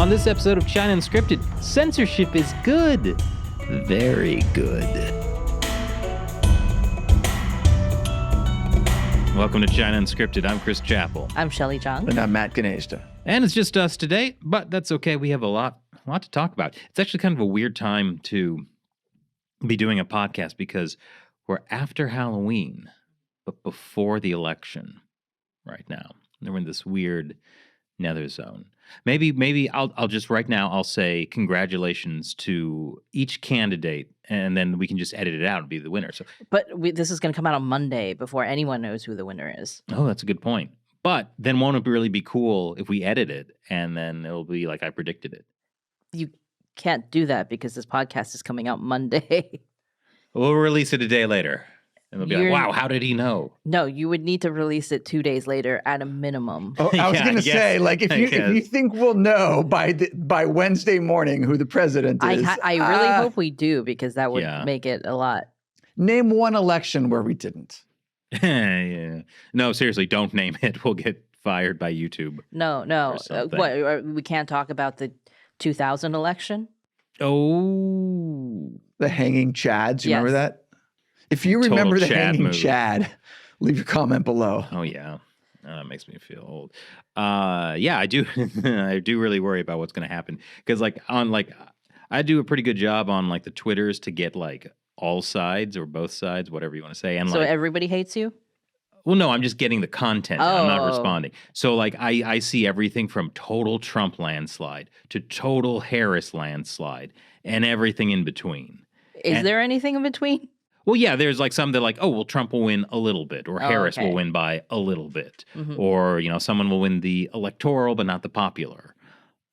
On this episode of China Unscripted, censorship is good. Very good. Welcome to China Unscripted. I'm Chris Chappell. I'm Shelley Zhang. And I'm Matt Ganeshta. And it's just us today, but that's okay. We have a lot to talk about. It's actually kind of a weird time to be doing a podcast because we're after Halloween, but before the election right now. We're in this weird nether zone. Maybe I'll just right now I'll say congratulations to each candidate, and then we can just edit it out and be the winner. So, But this is going to come out on Monday before anyone knows who the winner is. oh, that's a good point. But then won't it really be cool if we edit it and then it'll be like I predicted it? You can't do that because this podcast is coming out Monday. We'll release it a day later. And they'll be like, wow, how did he know? No, you would need to release it 2 days later at a minimum. Oh, I was Yeah, going to yes, say, like, if you think we'll know by Wednesday morning who the president is. I really hope we do because that would Yeah. make it a lot. Name one election where we didn't. Yeah. No, seriously, don't name it. We'll get fired by YouTube. No. Or something. We can't talk about the 2000 election? Oh. The hanging Chads. You Yes. remember that? If you Total remember the Chad hanging move. Chad, leave a comment below. Oh, yeah. That makes me feel old. Yeah, I do. I do really worry about what's going to happen because, I do a pretty good job on the Twitters to get all sides or both sides, whatever you want to say. And So everybody hates you? well, no, I'm just getting the content. I'm not Oh. responding. So I see everything from total Trump landslide to total Harris landslide and everything in between. Is there anything in between? Well, yeah, there's some that Trump will win a little bit, or Harris okay. will win by a little bit, Mhm. or someone will win the electoral but not the popular.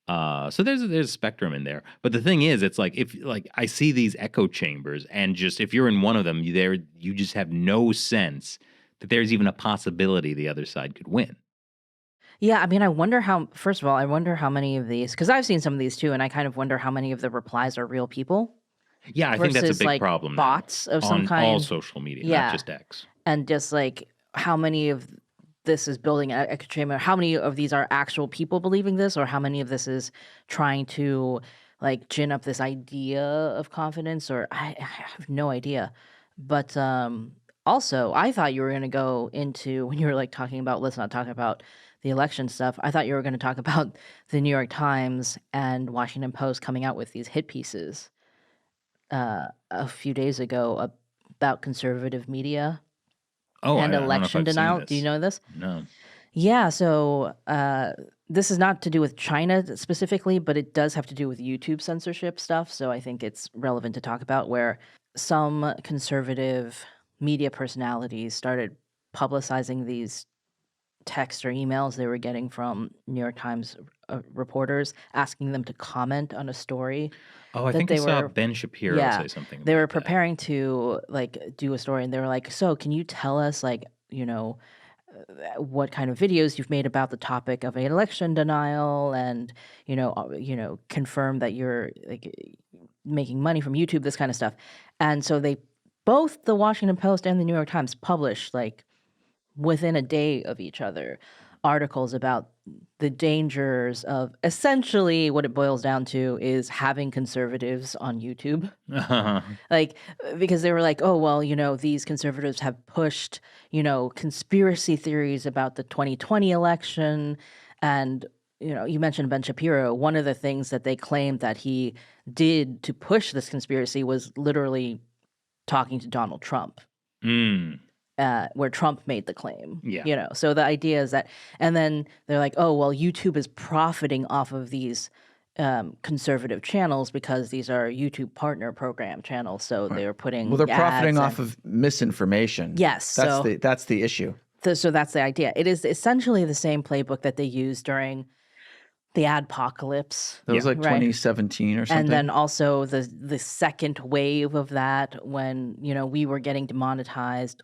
So there's a spectrum in there. But the thing is, it's if I see these echo chambers, and just if you're in one of them, you just have no sense that there's even a possibility the other side could win. Yeah, I mean, first of all, I wonder how many of these, because I've seen some of these too, and I kind of wonder how many of the replies are real people. Yeah, I think that's a Versus, big problem. now bots of some on kind. all social media, Yeah. not just X. And just how many of this is building an echo chamber? How many of these are actual people believing this, or how many of this is trying to gin up this idea of confidence? Or I have no idea. But also, I thought you were going to go into when you were talking about let's not talk about the election stuff. I thought you were going to talk about the New York Times and Washington Post coming out with these hit pieces a few days ago about conservative media Oh, and I don't know if election I've seen denial. this. Do you know this? No. Yeah, so this is not to do with China specifically, but it does have to do with YouTube censorship stuff. So I think it's relevant to talk about where some conservative media personalities started publicizing these texts or emails they were getting from New York Times reporters asking them to comment on a story. Oh, I that think I they saw were- Ben Shapiro yeah, say something They were about that. preparing to do a story, and they were like, "So, can you tell us what kind of videos you've made about the topic of election denial, and confirm that you're making money from YouTube, this kind of stuff." And so both the Washington Post and the New York Times published within a day of each other articles about the dangers of essentially what it boils down to is having conservatives on YouTube. Because they were like, oh, well, these conservatives have pushed, conspiracy theories about the 2020 election. And, you mentioned Ben Shapiro. One of the things that they claimed that he did to push this conspiracy was literally talking to Donald Trump. Where Trump made the claim. Yeah. So the idea is that, and then they're like, oh, well, YouTube is profiting off of these conservative channels because these are YouTube partner program channels. So they're putting Well, they're profiting ads off of misinformation. Yes. That's the issue. So that's the idea. It is essentially the same playbook that they used during the adpocalypse. That was Yeah. Right. 2017 or something. And then also the second wave of that when, we were getting demonetized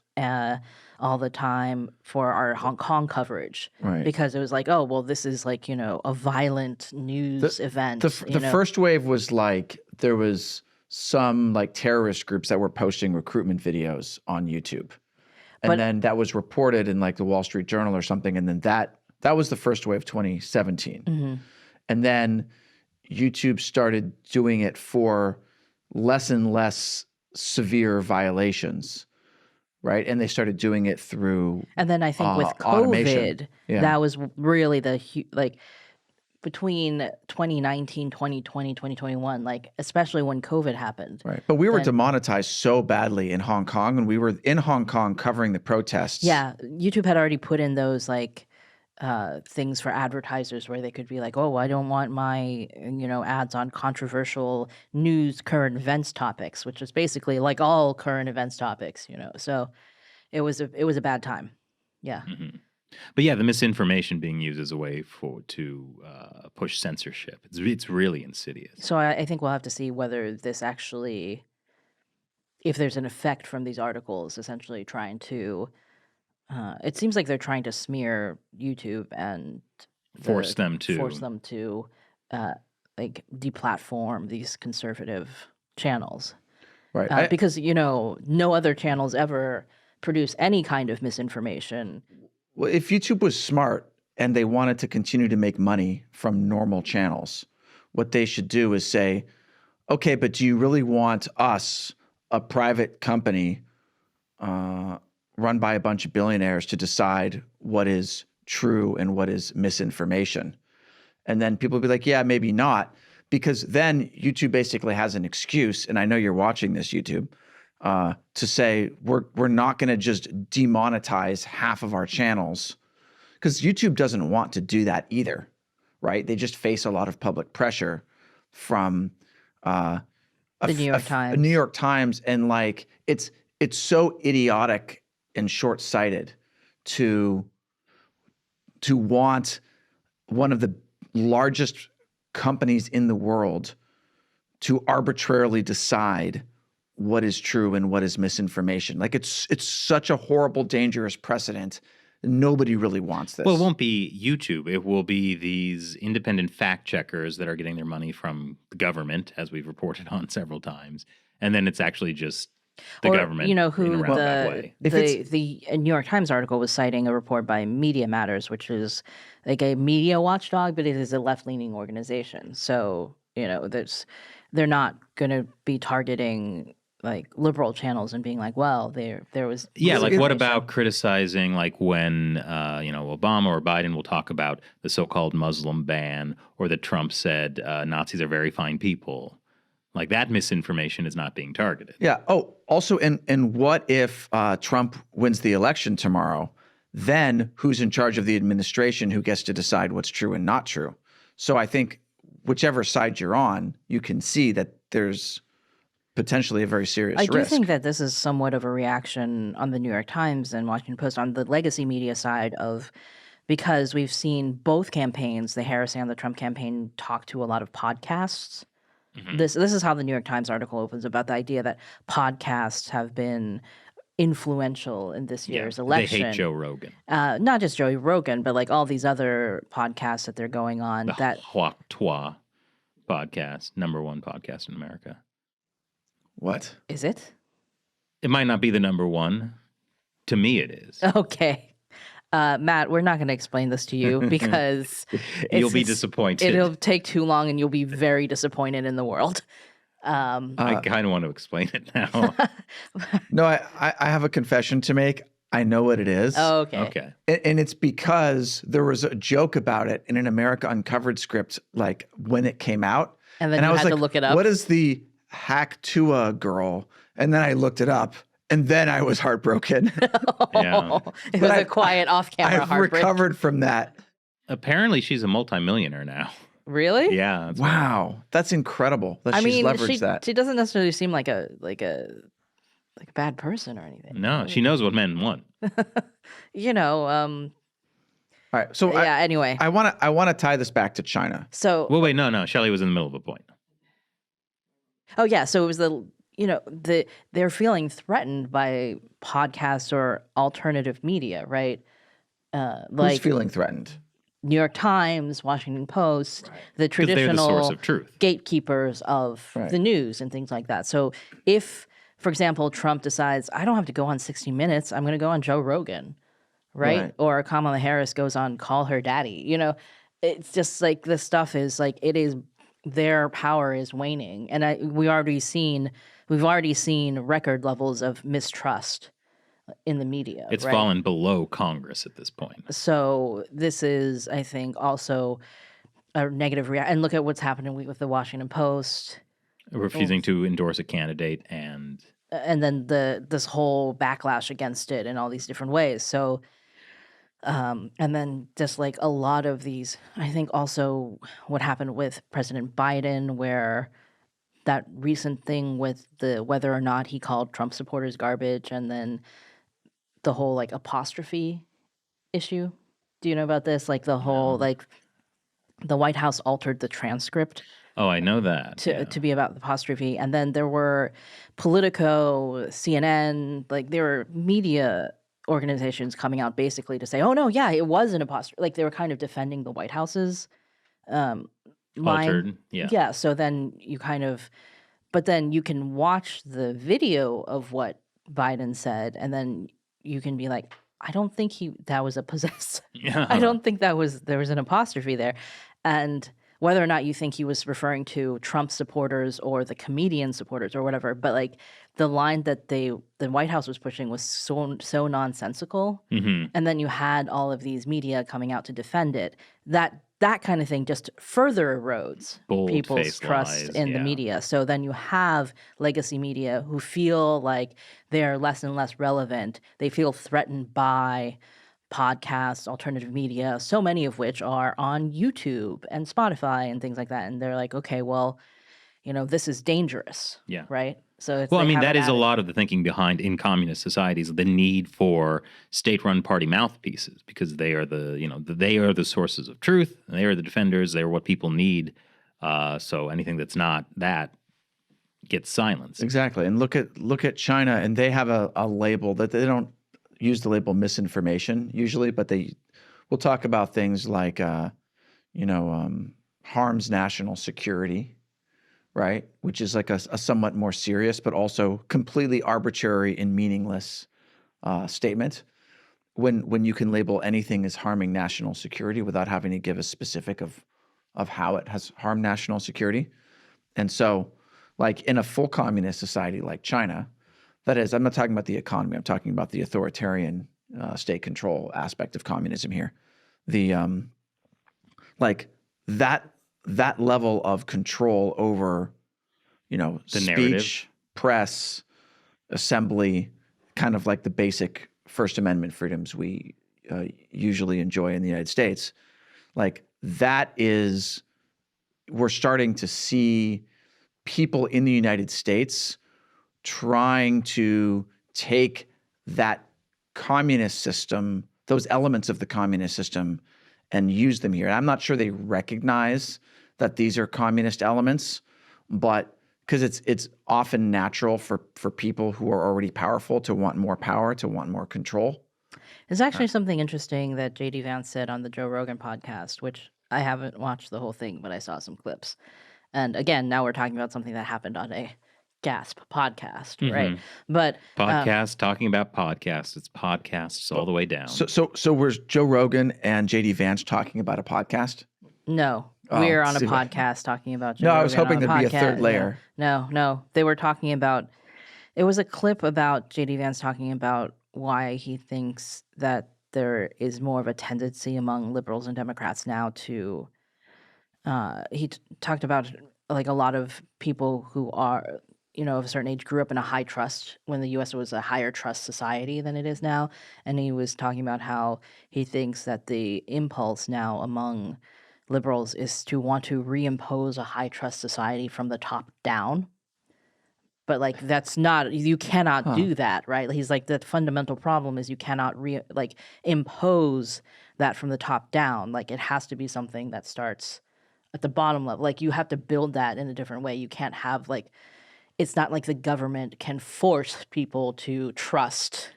all the time for our Hong Kong coverage. Right. Because it was like, oh, well, this is a violent news event. The first wave was there was some terrorist groups that were posting recruitment videos on YouTube. And then that was reported in the Wall Street Journal or something. And then that was the first wave, 2017. Mm-hmm. And then YouTube started doing it for less and less severe violations, right? And they started doing it through And then I think with automation. COVID, Yeah. that was really like between 2019, 2020, 2021, like especially when COVID happened. Right. But we were demonetized so badly in Hong Kong, and we were in Hong Kong covering the protests. Yeah, YouTube had already put in those like things for advertisers where they could be like, oh, I don't want my ads on controversial news, current events topics, which is basically like all current events topics, So it was a bad time. Yeah. Mm-hmm. But yeah, the misinformation being used as a way to push censorship. It's really insidious. So I think we'll have to see whether this actually, if there's an effect from these articles, essentially trying to. It seems like they're trying to smear YouTube and force them to like deplatform these conservative channels, Right. because no other channels ever produce any kind of misinformation. Well, if YouTube was smart and they wanted to continue to make money from normal channels, what they should do is say, okay, but do you really want us, a private company run by a bunch of billionaires, to decide what is true and what is misinformation? And then people will be like, yeah, maybe not, because then YouTube basically has an excuse, and I know you're watching this, YouTube, to say we're not going to just demonetize half of our channels, because YouTube doesn't want to do that either, right? They just face a lot of public pressure from The New York Times. New York Times, and like it's so idiotic and short-sighted to want one of the largest companies in the world to arbitrarily decide what is true and what is misinformation. Like it's such a horrible, dangerous precedent. Nobody really wants this. Well, it won't be YouTube. It will be these independent fact checkers that are getting their money from the government, as we've reported on several times. And then it's actually just the government. Who in a roundabout way. the New York Times article was citing a report by Media Matters, which is like a media watchdog, but it is a left-leaning organization. So they're not going to be targeting like liberal channels and being like, well, there was like what about criticizing like when Obama or Biden will talk about the so-called Muslim ban, or that Trump said Nazis are very fine people. Like that misinformation is not being targeted. Yeah. Oh, also, and what if Trump wins the election tomorrow? Then who's in charge of the administration? Who gets to decide what's true and not true? So I think whichever side you're on, you can see that there's potentially a very serious risk. I do think that this is somewhat of a reaction on the New York Times and Washington Post on the legacy media side because we've seen both campaigns, the Harris and the Trump campaign, talk to a lot of podcasts. Mm-hmm. This is how the New York Times article opens, about the idea that podcasts have been influential in this year's election. They hate Joe Rogan. Not just Joe Rogan, but like all these other podcasts that they're going on. The Huok Toi podcast, #1 podcast in America. What? Is it? It might not be the #1. To me, it is. Okay. Matt, we're not going to explain this to you because you'll be disappointed. It'll take too long and you'll be very disappointed in the world. I kind of want to explain it now. No, I have a confession to make. I know what it is. Oh, okay. And it's because there was a joke about it in an America Uncovered script, like when it came out. And then I was had like, to look it up. What is the Hack Tua girl? And then I looked it up. And then I was heartbroken. Yeah. It was a quiet off-camera heartbreak. I've recovered from that. Apparently, she's a multimillionaire now. Really? Yeah. Wow. That's incredible that she's leveraged that. She doesn't necessarily seem like a bad person or anything. No, she knows what men want. All right. So anyway. I want to tie this back to China. So well, wait, no. Shelley was in the middle of a point. Oh yeah, so it was they're feeling threatened by podcasts or alternative media, right? Who's feeling threatened? New York Times, Washington Post, Right. The traditional they're the source of truth. gatekeepers of the news and things like that. So if, for example, Trump decides, I don't have to go on 60 Minutes, I'm going to go on Joe Rogan, right? Or Kamala Harris goes on Call Her Daddy. It's just like this stuff is like, it is their power is waning, and we've already seen record levels of mistrust in the media. It's right? fallen below Congress at this point. So this is, I think, also a negative reaction. And look at what's happening with the Washington Post, Refusing to endorse a candidate and then this whole backlash against it in all these different ways. So, and then just like a lot of these, I think also what happened with President Biden, where that recent thing with the whether or not he called Trump supporters garbage, and then the whole like apostrophe issue. Do you know about this? Like the whole like the White House altered the transcript Oh, I know that. to be about the apostrophe, and then there were Politico, CNN, like there were media organizations coming out basically to say, "Oh no, yeah, it was an apostrophe." Like they were kind of defending the White House's line. Altered, yeah. Yeah. So then you kind of, but then you can watch the video of what Biden said, and then you can be like, I don't think that was a possess. Yeah. I don't think there was an apostrophe there. And whether or not you think he was referring to Trump supporters or the comedian supporters or whatever, but like the line that the White House was pushing was so nonsensical. Mhm. And then you had all of these media coming out to defend it. That kind of thing just further erodes people's Bold-faced trust lies, in the yeah. media. So then you have legacy media who feel like they're less and less relevant. They feel threatened by podcasts, alternative media, so many of which are on YouTube and Spotify and things like that. And they're like, okay, well, this is dangerous. Yeah. Right? So it's, Well, I they mean, have that an is a lot of the thinking behind in communist societies, the need for state-run party mouthpieces, because they are the sources of truth. They are the defenders. They are what people need. So anything that's not that gets silenced. Exactly. And look at China, and they have a label that they don't use the label misinformation usually, but they will talk about things like, harms national security, right? Which is like a somewhat more serious, but also completely arbitrary and meaningless statement. When you can label anything as harming national security without having to give a specific of how it has harmed national security. And so, like in a full communist society like China, that is, I'm not talking about the economy. I'm talking about the authoritarian state control aspect of communism here. The like that level of control over, The speech, narrative. press, assembly, kind of like the basic First Amendment freedoms we usually enjoy in the United States. Like that is, we're starting to see people in the United States trying to take that communist system, those elements of the communist system, and use them here. And I'm not sure they recognize that these are communist elements, but because it's often natural for people who are already powerful to want more power, to want more control. There's actually something interesting that J.D. Vance said on the Joe Rogan podcast, which I haven't watched the whole thing, but I saw some clips. And again, now we're talking about something that happened on a Gasp podcast, right? But Podcast, talking about podcasts. It's podcasts all the way down. So was Joe Rogan and JD Vance talking about a podcast? no, Oh, we're on a see what- podcast talking about Joe No, I was Rogan hoping on there'd be a third podcast. layer. No, they were talking about. It was a clip about J.D. Vance talking about why he thinks that there is more of a tendency among liberals and Democrats now to. He talked about like a lot of people who are, of a certain age grew up in a high trust when the U.S. was a higher trust society than it is now. And he was talking about how he thinks that the impulse now among liberals is to want to reimpose a high trust society from the top down. But like that's not, you cannot do that, right? He's like, the fundamental problem is you cannot impose that from the top down. Like it has to be something that starts at the bottom level. Like you have to build that in a different way. You can't have like, it's not like the government can force people to trust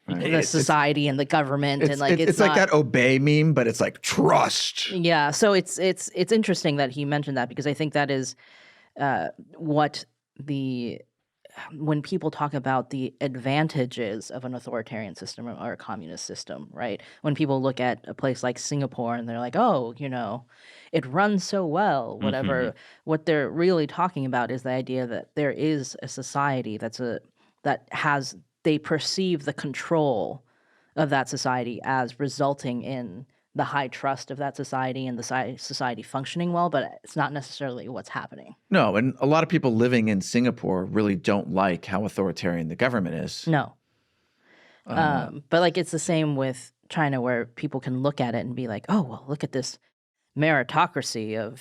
the society and the government. It's, and like it's like that obey meme, but it's like trust. Yeah. So it's interesting that he mentioned that, because I think that is what the when people talk about the advantages of an authoritarian system or a communist system, right? When people look at a place like Singapore and they're like, oh, it runs so well, whatever. Mhm. What they're really talking about is the idea that there is a society they perceive the control of that society as resulting in the high trust of that society and the society functioning well, but it's not necessarily what's happening. No, and a lot of people living in Singapore really don't like how authoritarian the government is. No. Uh, But like it's the same with China, where people can look at it and be like, oh, well, look at this meritocracy of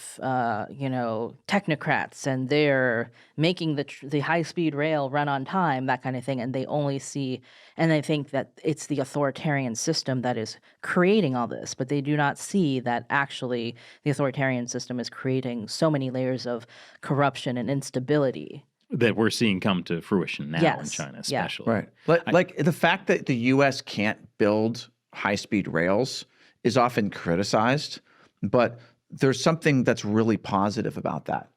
technocrats, and they're making the high-speed rail run on time, that kind of thing, and they think that it's the authoritarian system that is creating all this, but they do not see that actually the authoritarian system is creating so many layers of corruption and instability. That we're seeing come to fruition now in Yes. China, Yeah. especially. right. Like the fact that the U.S. can't build high-speed rails is often criticized, but there's something that's really positive about that.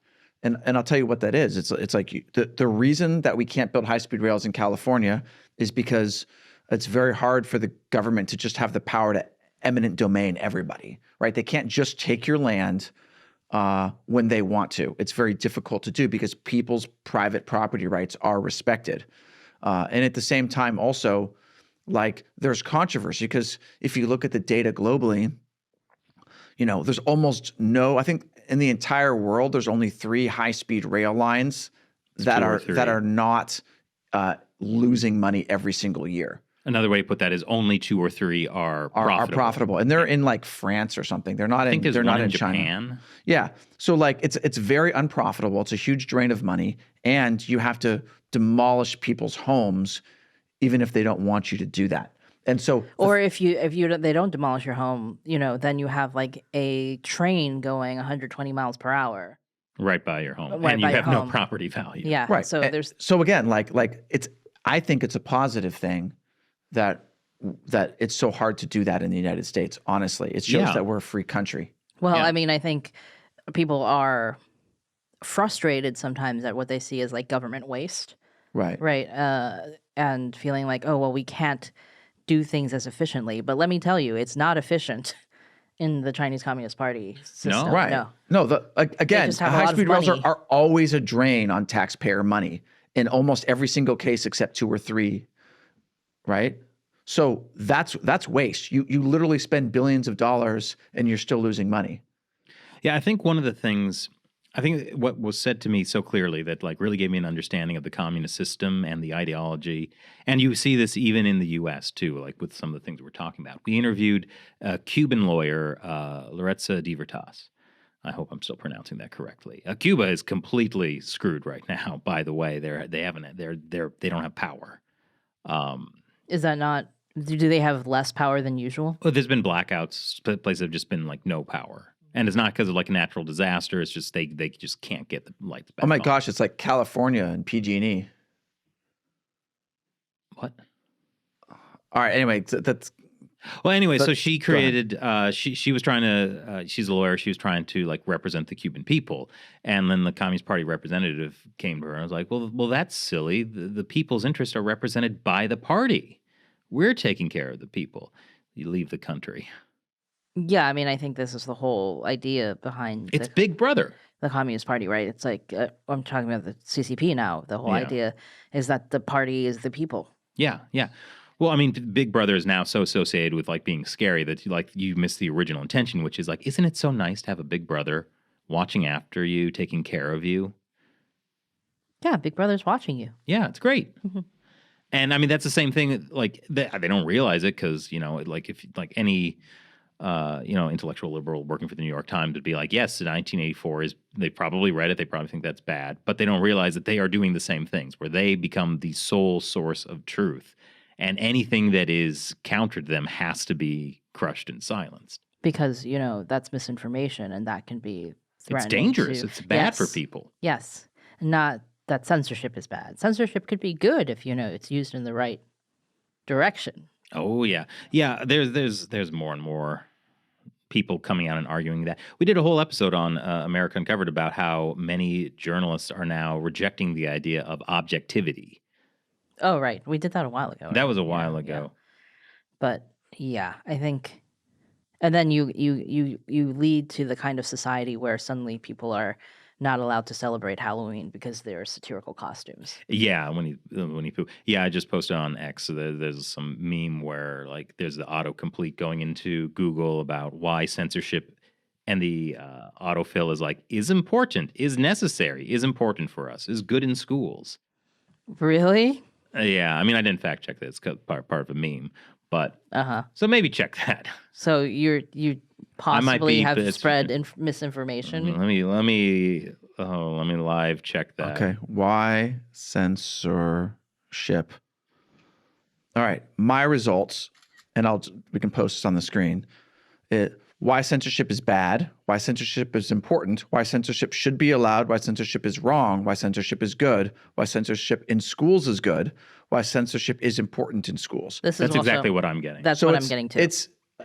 And I'll tell you what that is. It's like the reason that we can't build high-speed rails in California is because it's very hard for the government to just have the power to eminent domain everybody, right? They can't just take your land when they want to. It's very difficult to do because people's private property rights are respected. And at the same time, also, like there's controversy because if you look at the data globally, there's almost no, I think in the entire world, there's only 3 high-speed rail lines that are not losing money every single year. Another way to put that is only 2 or 3 are profitable. And they're in like France or something. They're not I think in. there's They're one not in China. Japan. Yeah. So like it's very unprofitable. It's a huge drain of money, and you have to demolish people's homes, even if they don't want you to do that. And so, Or if they don't demolish your home, then you have like a train going 120 miles per hour. Right by your home, Right and you by your have no home. property value. Yeah. right. So there's So again, like I think it's a positive thing that it's so hard to do that in the United States. Honestly, it shows Yeah. that we're a free country. Well, Yeah. I mean, I think people are frustrated sometimes at what they see as like government waste, Right. right? And feeling like, oh, well, we can't do things as efficiently. But let me tell you, it's not efficient in the Chinese Communist Party system. Right. No. No, again, just have a lot of high-speed rails money. are always a drain on taxpayer money in almost every single case except 2 or 3, right? So that's waste. You literally spend billions of dollars and you're still losing money. Yeah, I think one of the things, I think what was said to me so clearly that like really gave me an understanding of the communist system and the ideology, and you see this even in the U.S. too, like with some of the things we're talking about. We interviewed a Cuban lawyer, Loretza Divertas. I hope I'm still pronouncing that correctly. Cuba is completely screwed right now. By the way, they don't have power. Is that not? Do they have less power than usual? Well, there's been blackouts. Places have just been like no power. And it's not because of like a natural disaster. It's just they just can't get the lights back Oh my on. gosh, it's like California and PG&E. What? All right, anyway, that's Well, anyway, so But- she go ahead. created. She was trying to. She's a lawyer. She was trying to like represent the Cuban people, and then the Communist Party representative came to her and was like, "Well, that's silly. The people's interests are represented by the party. We're taking care of the people. You leave the country. Yeah, I mean, I think this is the whole idea behind It's Big Brother." the Communist Party, right? It's like I'm talking about the CCP now. The whole Yeah. idea is that the party is the people. Yeah, yeah. Well, I mean, Big Brother is now so associated with like being scary that you miss the original intention, which is like, isn't it so nice to have a Big Brother watching after you, taking care of you? Yeah, Big Brother's watching you. Yeah, it's great. Mhm. And I mean, that's the same thing. Like they don't realize it because like if like any intellectual liberal working for the New York Times would be like, yes, 1984 is. They probably read it. They probably think that's bad, but they don't realize that they are doing the same things where they become the sole source of truth, and anything that is counter to them has to be crushed and silenced. Because, that's misinformation and that can be It's threatening dangerous. to- It's bad for Yes. people. Yes. Not that censorship is bad. Censorship could be good if, it's used in the right direction. Oh yeah, yeah. There's more and more people coming out and arguing that. We did a whole episode on America Uncovered about how many journalists are now rejecting the idea of objectivity. Oh, right. We did that a while ago. That right? was a while Yeah, ago. yeah. But yeah, I think, and then you lead to the kind of society where suddenly people are not allowed to celebrate Halloween because they're satirical costumes. Yeah, when you yeah, I just posted on X. So there's some meme where like there's the autocomplete going into Google about why censorship, and the autofill is like is important, is necessary, is important for us, is good in schools. Really? Yeah, I mean I didn't fact check that; it's part of a meme, but Uh-huh. so maybe check that. So you possibly be have spread misinformation. Let me live check that. Okay. Why censorship? All right. My results, and we can post this on the screen. Why censorship is bad, why censorship is important, why censorship should be allowed, why censorship is wrong, why censorship is good, why censorship in schools is good, why censorship is important in schools. This is That's also, exactly what I'm getting. That's So what it's- I'm getting to.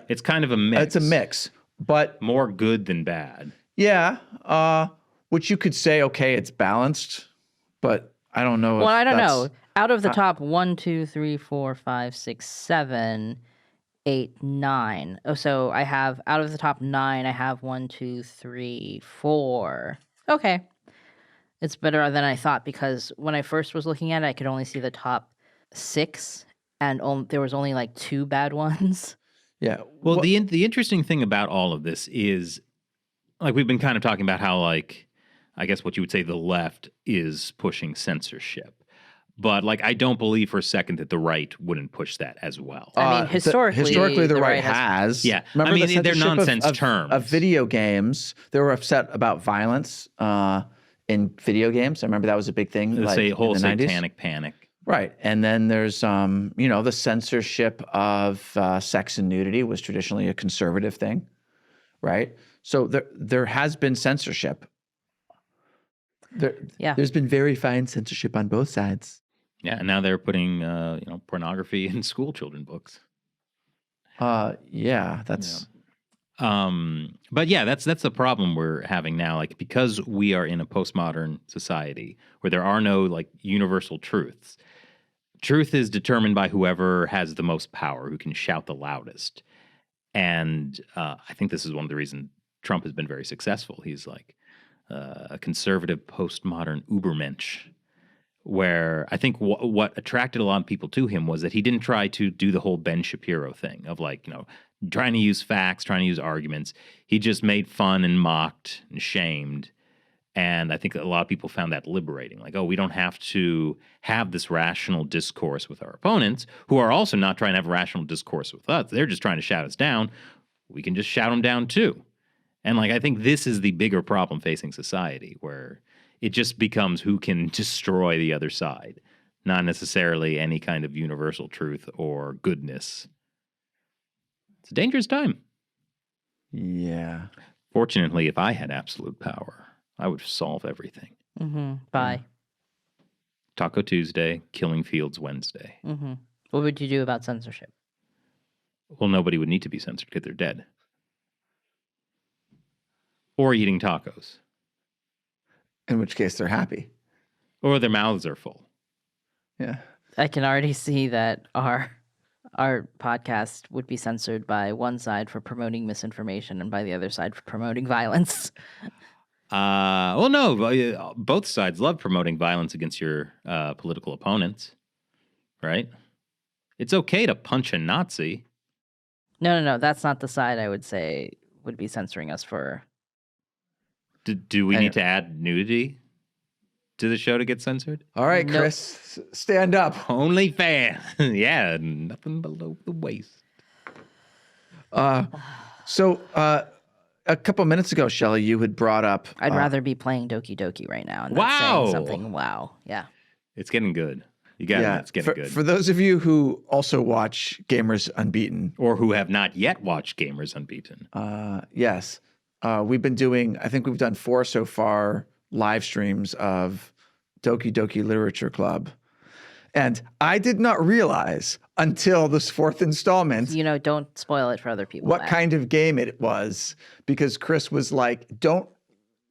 It's kind of a mix. It's a mix, but More good than bad. yeah, which you could say, okay, it's balanced, but I don't know. Well, if I don't that's- know. Out of the top 1, 2, 3, 4, 5, 6, 7, 8, 9. Oh, so I have out of the top 9, I have 1, 2, 3, 4. Okay. It's better than I thought because when I first was looking at it, I could only see the top 6 and there was only like 2 bad ones. Yeah. Well, the interesting thing about all of this is, like, we've been kind of talking about how, like, I guess what you would say the left is pushing censorship. But, like, I don't believe for a second that the right wouldn't push that as well. I mean, historically, the the right right has. Yeah. Remember I mean, the they're censorship nonsense terms. of video games. They were upset about violence in video games. I remember that was a big thing. It's Like a whole in the 90s. satanic panic. Right. And then there's, the censorship of sex and nudity was traditionally a conservative thing, right? So there has been censorship. There's been very fine censorship on both sides. Yeah, and now they're putting, pornography in school children books. Yeah, that's... But yeah, that's the problem we're having now. Like, because we are in a postmodern society where there are no like universal truths. Truth is determined by whoever has the most power, who can shout the loudest. And I think this is one of the reasons Trump has been very successful. He's like a conservative postmodern Ubermensch, where I think what attracted a lot of people to him was that he didn't try to do the whole Ben Shapiro thing of like, trying to use facts, trying to use arguments. He just made fun and mocked and shamed. And I think a lot of people found that liberating. Like, oh, we don't have to have this rational discourse with our opponents, who are also not trying to have a rational discourse with us. They're just trying to shout us down. We can just shout them down too. And like, I think this is the bigger problem facing society, where it just becomes who can destroy the other side, not necessarily any kind of universal truth or goodness. It's a dangerous time. Yeah. Fortunately, if I had absolute power, I would solve everything. Mm-hmm. Bye. Taco Tuesday, Killing Fields Wednesday. Mm-hmm. What would you do about censorship? Well, nobody would need to be censored because they're dead. Or eating tacos. In which case they're happy. Or their mouths are full. Yeah. I can already see that our podcast would be censored by one side for promoting misinformation and by the other side for promoting violence. Well, no, both sides love promoting violence against your political opponents, right? It's okay to punch a Nazi. No. That's not the side I would say would be censoring us for. Do we need to add nudity to the show to get censored? All right, Nope. Chris, stand up. OnlyFans. Yeah, nothing below the waist. So a couple minutes ago, Shelley, you had brought up... I'd rather be playing Doki Doki right now and not Wow. saying something. Wow. Yeah. It's getting good. You got it. It's getting good. For those of you who also watch Gamers Unbeaten, Or who have not yet watched Gamers Unbeaten. yes, we've been doing, I think we've done 4 so far, live streams of Doki Doki Literature Club. And I did not realize until this fourth installment Don't spoil it for other people. what kind of game it was, because Chris was like, don't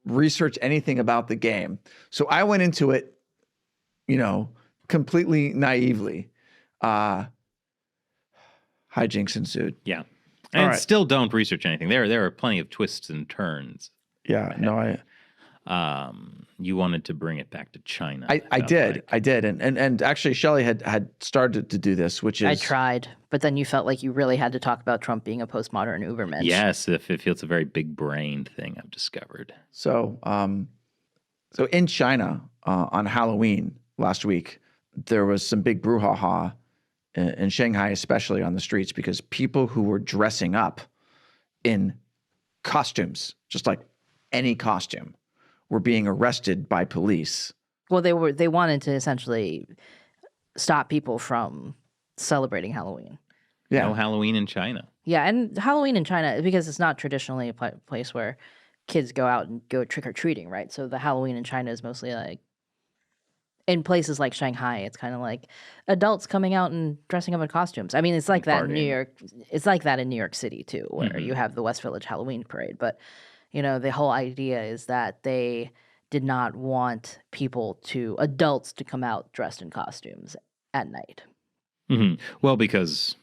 research anything about the game. So I went into it, completely naively. Hijinks ensued. Yeah. And right. still don't research anything. There are plenty of twists and turns. Yeah, no, you wanted to bring it back to China. I did. And actually Shelley had started to do this, which is I tried, but then you felt like you really had to talk about Trump being a postmodern Ubermensch. Yes, if it feels a very big brained thing I've discovered. So in China, on Halloween last week, there was some big brouhaha in Shanghai, especially on the streets, because people who were dressing up in costumes, just like any costume, were being arrested by police. Well, they wanted to essentially stop people from celebrating Halloween. Yeah. No Halloween in China. Yeah, and Halloween in China, because it's not traditionally a place where kids go out and go trick-or-treating, right? So the Halloween in China is mostly like, in places like Shanghai, it's kind of like adults coming out and dressing up in costumes. I mean, it's like that in New York. It's like that in New York City too, where you have the West Village Halloween parade. But the whole idea is that they did not want adults to come out dressed in costumes at night. Mm-hmm. Well, because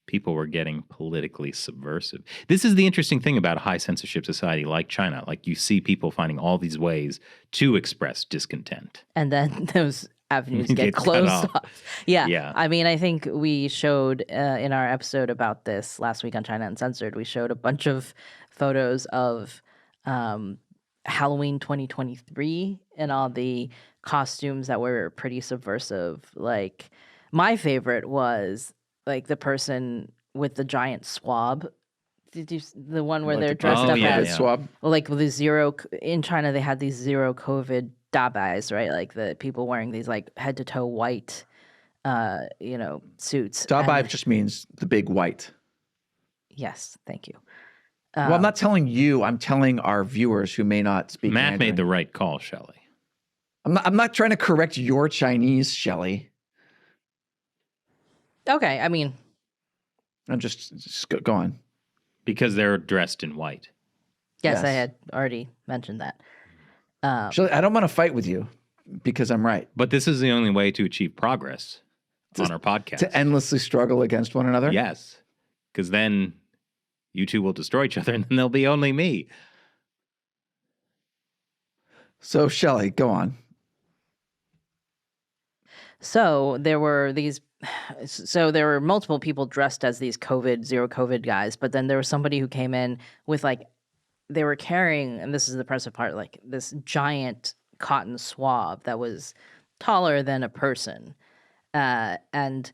people were getting politically subversive. This is the interesting thing about a high censorship society like China. Like, you see people finding all these ways to express discontent. And then those avenues get closed off. Yeah. I mean, I think we showed in our episode about this last week on China Uncensored, we showed a bunch of photos of Halloween 2023 and all the costumes that were pretty subversive. Like, my favorite was like the person with the giant swab. The one where they're dressed up as swab? Like with the zero in China, they had these zero COVID dabais, right? Like the people wearing these like head to toe white, suits. Dabai just means the big white. Yes, thank you. Well, I'm not telling you. I'm telling our viewers who may not speak Matt Mandarin. made the right call, Shelley. I'm not trying to correct your Chinese, Shelley. Okay, I mean, I'm just go on. Because they're dressed in white. Yes, I had already mentioned that. Shelley, I don't want to fight with you because I'm right. But this is the only way to achieve progress on our podcast. To endlessly struggle against one another? Yes. Because then you two will destroy each other and then there'll be only me. So, Shelley, go on. So there were multiple people dressed as these zero COVID guys, but then there was somebody who came in with they were carrying, and this is the impressive part, like this giant cotton swab that was taller than a person. And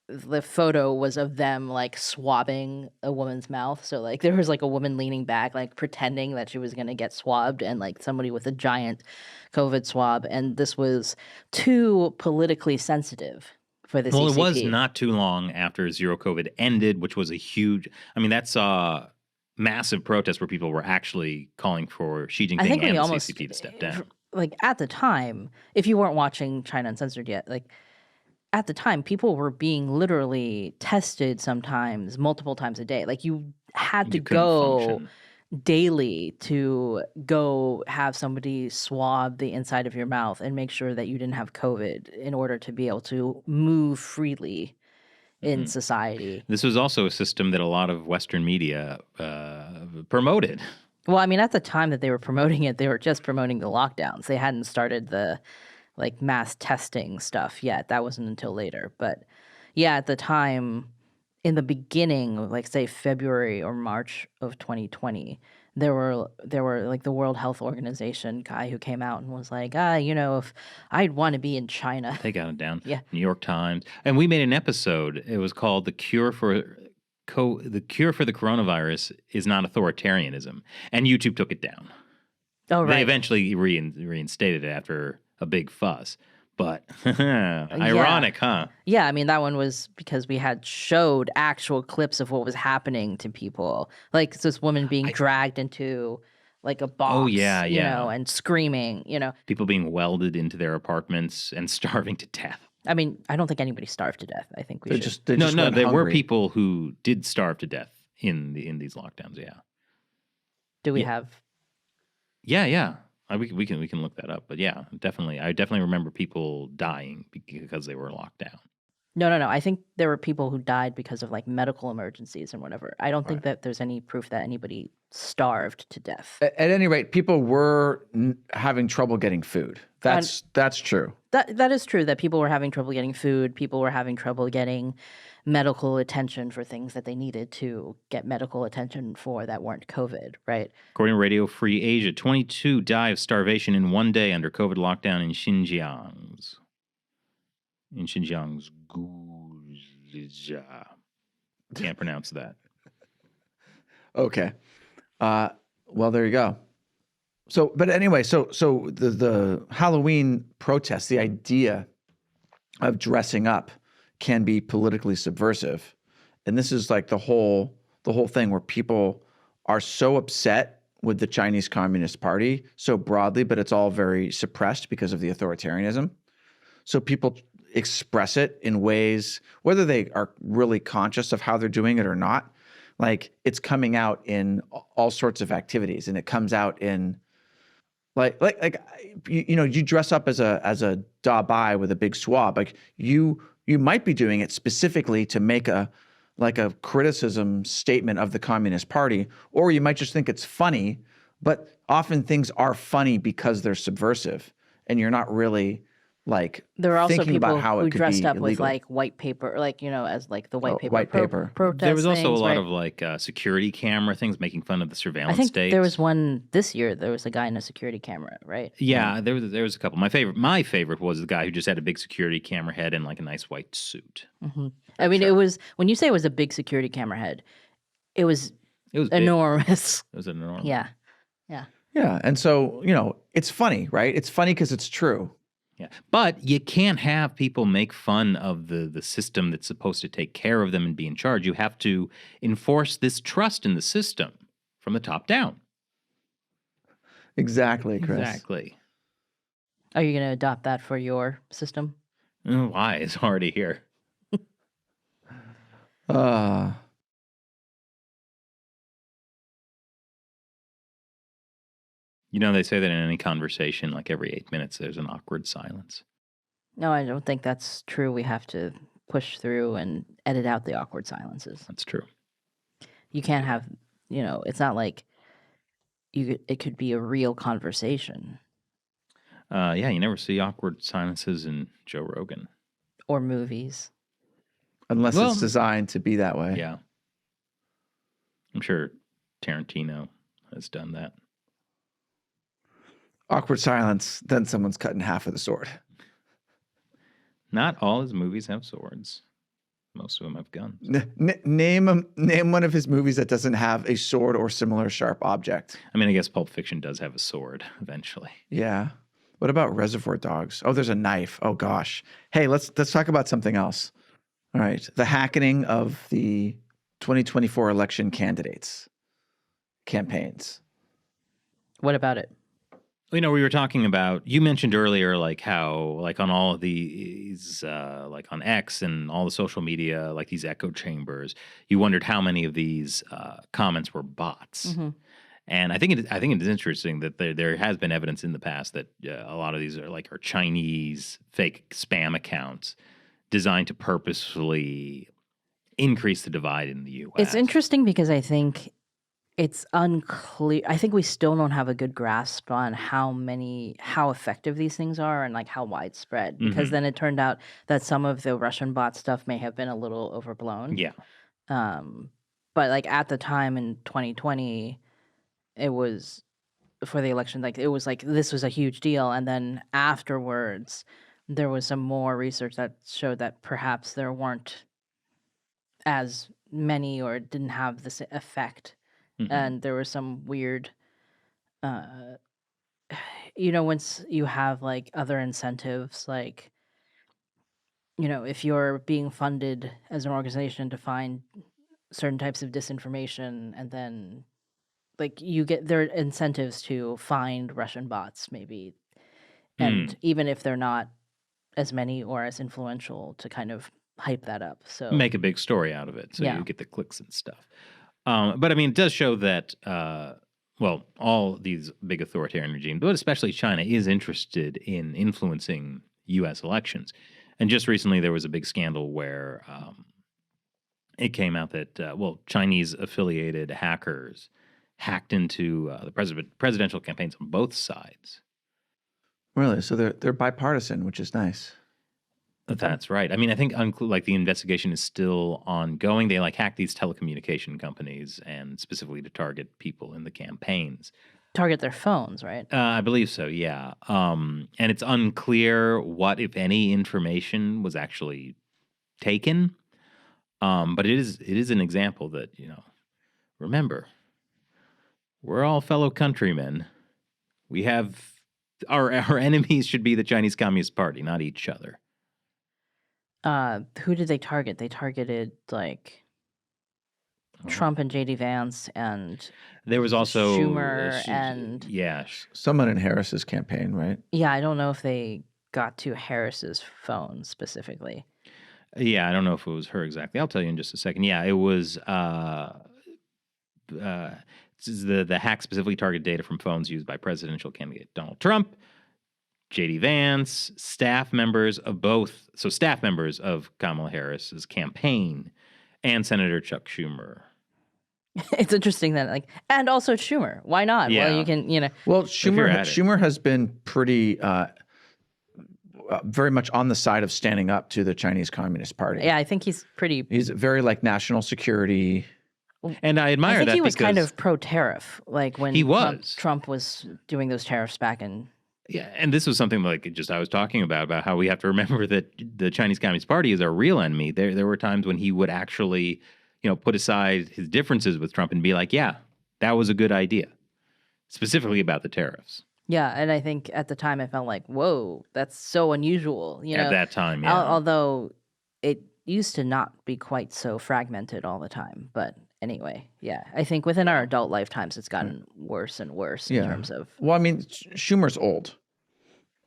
the photo was of them like swabbing a woman's mouth. So like there was like a woman leaning back, like pretending that she was going to get swabbed, and like somebody with a giant COVID swab. And this was too politically sensitive for the CCP. Well, it was not too long after zero COVID ended, which was that saw massive protests where people were actually calling for Xi Jinping and the CCP to step down. Like at the time, if you weren't watching China Uncensored yet, like at the time, people were being literally tested sometimes multiple times a day. Like you had to go function daily to go have somebody swab the inside of your mouth and make sure that you didn't have COVID in order to be able to move freely in society. This was also a system that a lot of Western media promoted. Well, I mean, at the time that they were promoting it, they were just promoting the lockdowns. They hadn't started the like mass testing stuff yet. That wasn't until later. But yeah, at the time, in the beginning, like say February or March of 2020, there were like the World Health Organization guy who came out and was like, if I'd want to be in China. They got it down. Yeah. New York Times. And we made an episode. It was called The Cure for the Coronavirus is Not Authoritarianism. And YouTube took it down. Oh, right. They eventually reinstated it after a big fuss. But ironic, huh? Yeah, I mean, that one was because we had showed actual clips of what was happening to people. Like this woman being dragged into like a box, Oh, yeah, yeah. and screaming, People being welded into their apartments and starving to death. I mean, I don't think anybody starved to death. I think we They should. just they No, just no, went there were hungry. people who did starve to death in these lockdowns. Yeah, Do we Yeah. have? yeah. We can look that up. But yeah, definitely, I definitely remember people dying because they were locked down. No. I think there were people who died because of like medical emergencies and whatever. I don't think that there's any proof that anybody starved to death. At any rate, people were having trouble getting food. That's true. That is true that people were having trouble getting food. People were having trouble getting medical attention for things that they needed to get medical attention for that weren't COVID, right? According to Radio Free Asia, 22 die of starvation in one day under COVID lockdown in Xinjiang's Guizhou. Can't pronounce that. Okay. Well, there you go. So, but anyway, so the Halloween protests, the idea of dressing up can be politically subversive. And this is like the whole thing where people are so upset with the Chinese Communist Party so broadly, but it's all very suppressed because of the authoritarianism. So people express it in ways, whether they are really conscious of how they're doing it or not, like it's coming out in all sorts of activities, and it comes out in like you dress up as a da bai with a big swab. Like you might be doing it specifically to make a criticism statement of the Communist Party, or you might just think it's funny. But often things are funny because they're subversive, and you're not really like There were also thinking people about how it who could dressed be up with illegal. like white paper, like as like the white paper, white paper. protest. There was also things, a lot right? of like security camera things making fun of the I surveillance think states. there was one this year. There was a guy in a security camera, right? Yeah, there was a couple. My favorite was the guy who just had a big security camera head and like a nice white suit. Hmm. I mean, it was when you say it was a big security camera head, it was It was big. enormous. It was enormous. Yeah. Yeah, and so it's funny, right? It's funny because it's true. Yeah, but you can't have people make fun of the system that's supposed to take care of them and be in charge. You have to enforce this trust in the system from the top down. Exactly, Chris. Exactly. Are you going to adopt that for your system? Why? It's already here. They say that in any conversation, like every 8 minutes, there's an awkward silence. No, I don't think that's true. We have to push through and edit out the awkward silences. That's true. You can't have, it's not like it could be a real conversation. Yeah, you never see awkward silences in Joe Rogan. Or movies. Unless it's designed to be that way. Yeah. I'm sure Tarantino has done that. Awkward silence, then someone's cutting half with a sword. Not all his movies have swords. Most of them have guns. Name one of his movies that doesn't have a sword or similar sharp object. I mean, I guess Pulp Fiction does have a sword eventually. Yeah. What about Reservoir Dogs? Oh, there's a knife. Oh gosh. Hey, let's talk about something else. All right. The hackening of the 2024 election campaigns. What about it? We were talking about, you mentioned earlier, like how, like on all of these, like on X and all the social media, like these echo chambers, you wondered how many of these comments were bots. Mm-hmm. And I think it is interesting that there has been evidence in the past that a lot of these are Chinese fake spam accounts designed to purposefully increase the divide in the U.S. It's interesting because I think it's unclear. I think we still don't have a good grasp on how effective these things are and like how widespread. Because then it turned out that some of the Russian bot stuff may have been a little overblown. Yeah. But like at the time in 2020, it was for the election. Like it was like this was a huge deal, and then afterwards, there was some more research that showed that perhaps there weren't as many or didn't have this effect. And there was some weird, once you have like other incentives, like, if you're being funded as an organization to find certain types of disinformation and then like you get there are incentives to find Russian bots maybe, and even if they're not as many or as influential, to kind of hype that up. So Make a big story out of it, so Yeah. you get the clicks and stuff. But I mean, it does show that, well, all these big authoritarian regimes, but especially China, is interested in influencing U.S. elections. And just recently, there was a big scandal where it came out that, well, Chinese affiliated hackers hacked into the presidential campaigns on both sides. Really? So they're bipartisan, which is nice. That's right. I mean, I think like the investigation is still ongoing. They like hack these telecommunication companies and specifically to target people in the campaigns. target their phones, right? I believe so. Yeah. And it's unclear what, if any, information was actually taken. But it is an example that, remember, we're all fellow countrymen. We have our enemies should be the Chinese Communist Party, not each other. Who did they target? They targeted like Trump and JD Vance and There was also Schumer and Someone in Harris's campaign, right? yeah, I don't know if they got to Harris's phone specifically. Yeah, I don't know if it was her exactly. I'll tell you in just a second. Yeah, it was the hack specifically targeted data from phones used by presidential candidate Donald Trump, JD Vance, staff members of both, so staff members of Kamala Harris's campaign, and Senator Chuck Schumer. It's interesting that and also Schumer. Why not? Yeah. Well, you can, Well, Schumer has been pretty, very much on the side of standing up to the Chinese Communist Party. Yeah, I think he's very like national security. And I admire that. I think he was kind because of pro-tariff, like when he was. Trump was doing those tariffs back in. Yeah, and this was something like just I was talking about how we have to remember that the Chinese Communist Party is our real enemy. There were times when he would actually, put aside his differences with Trump and be like, yeah, that was a good idea, specifically about the tariffs. Yeah, and I think at the time I felt like, whoa, that's so unusual. At that time, yeah. Although it used to not be quite so fragmented all the time. But anyway, yeah, I think within our adult lifetimes, it's gotten worse and worse in terms of. Well, I mean, Schumer's old.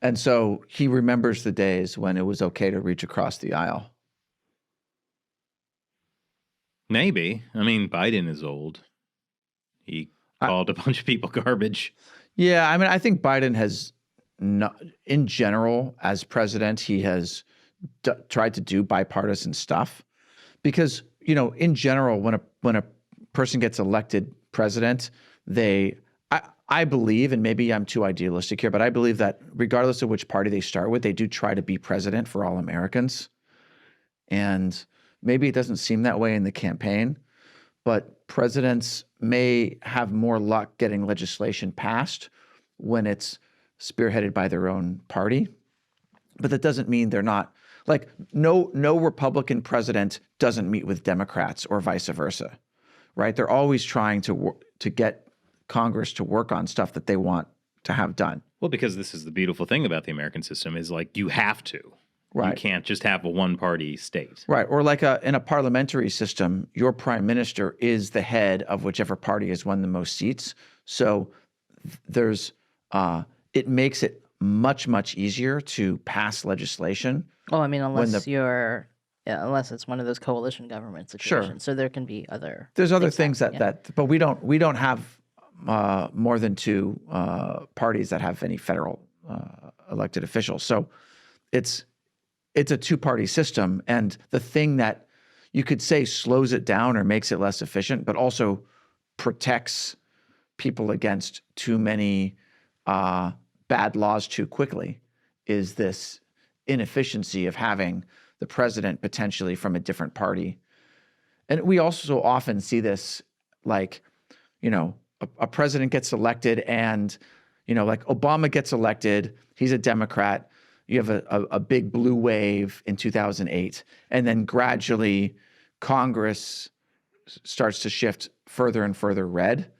And so he remembers the days when it was okay to reach across the aisle. Maybe. I mean, Biden is old. He called a bunch of people garbage. Yeah, I mean, I think Biden has, in general, as president, he has tried to do bipartisan stuff because, in general, when a person gets elected president, I believe, and maybe I'm too idealistic here, but I believe that regardless of which party they start with, they do try to be president for all Americans. And maybe it doesn't seem that way in the campaign, but presidents may have more luck getting legislation passed when it's spearheaded by their own party. But that doesn't mean they're not, like, no Republican president doesn't meet with Democrats or vice versa, right? They're always trying to get Congress to work on stuff that they want to have done. Well, because this is the beautiful thing about the American system is like you have to. Right. You can't just have a one-party state. Right. Or like in a parliamentary system, your prime minister is the head of whichever party has won the most seats. So there's it makes it much, much easier to pass legislation. Oh, I mean, unless it's one of those coalition government situations. Sure. So there can be other. There's other things but we don't have more than two parties that have any federal elected officials. So it's a two-party system. And the thing that you could say slows it down or makes it less efficient, but also protects people against too many bad laws too quickly is this inefficiency of having the president potentially from a different party. And we also often see this, like, a president gets elected and, like Obama gets elected, he's a Democrat. You have a big blue wave in 2008, and then gradually Congress starts to shift further and further red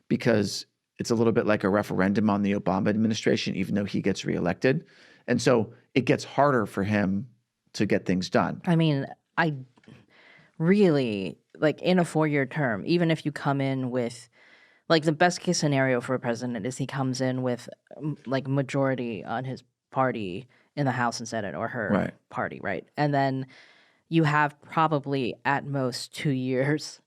because it's a little bit like a referendum on the Obama administration, even though he gets reelected. And so it gets harder for him to get things done. I mean, I really, like in a 4-year term, even if you come in with like the best case scenario for a president is he comes in with like majority on his party in the House and Senate or her Right. party, right? And then you have probably at most 2 years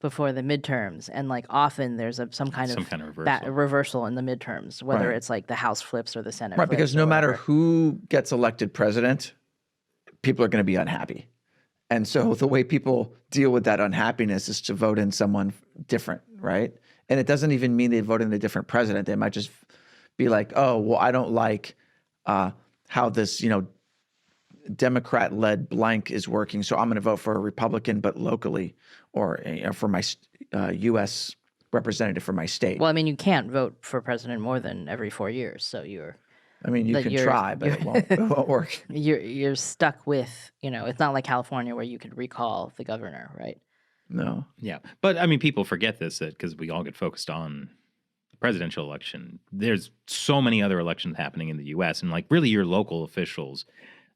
before the midterms, and like often there's some kind of reversal. reversal in the midterms, whether Right. it's like the House flips or the Senate Right, flips because or no matter whatever. who gets elected president, people are going to be unhappy. And so the way people deal with that unhappiness is to vote in someone different, right? And it doesn't even mean they vote in a different president. They might just be like, oh, well, I don't like how this, Democrat-led blank is working, so I'm going to vote for a Republican, but locally, or for my U.S. representative for my state. Well, I mean, you can't vote for president more than every 4 years, so you can try, but it won't work. you're stuck with, it's not like California where you could recall the governor, right? No. Yeah. But I mean, people forget this because we all get focused on the presidential election. There's so many other elections happening in the U.S. and like really your local officials,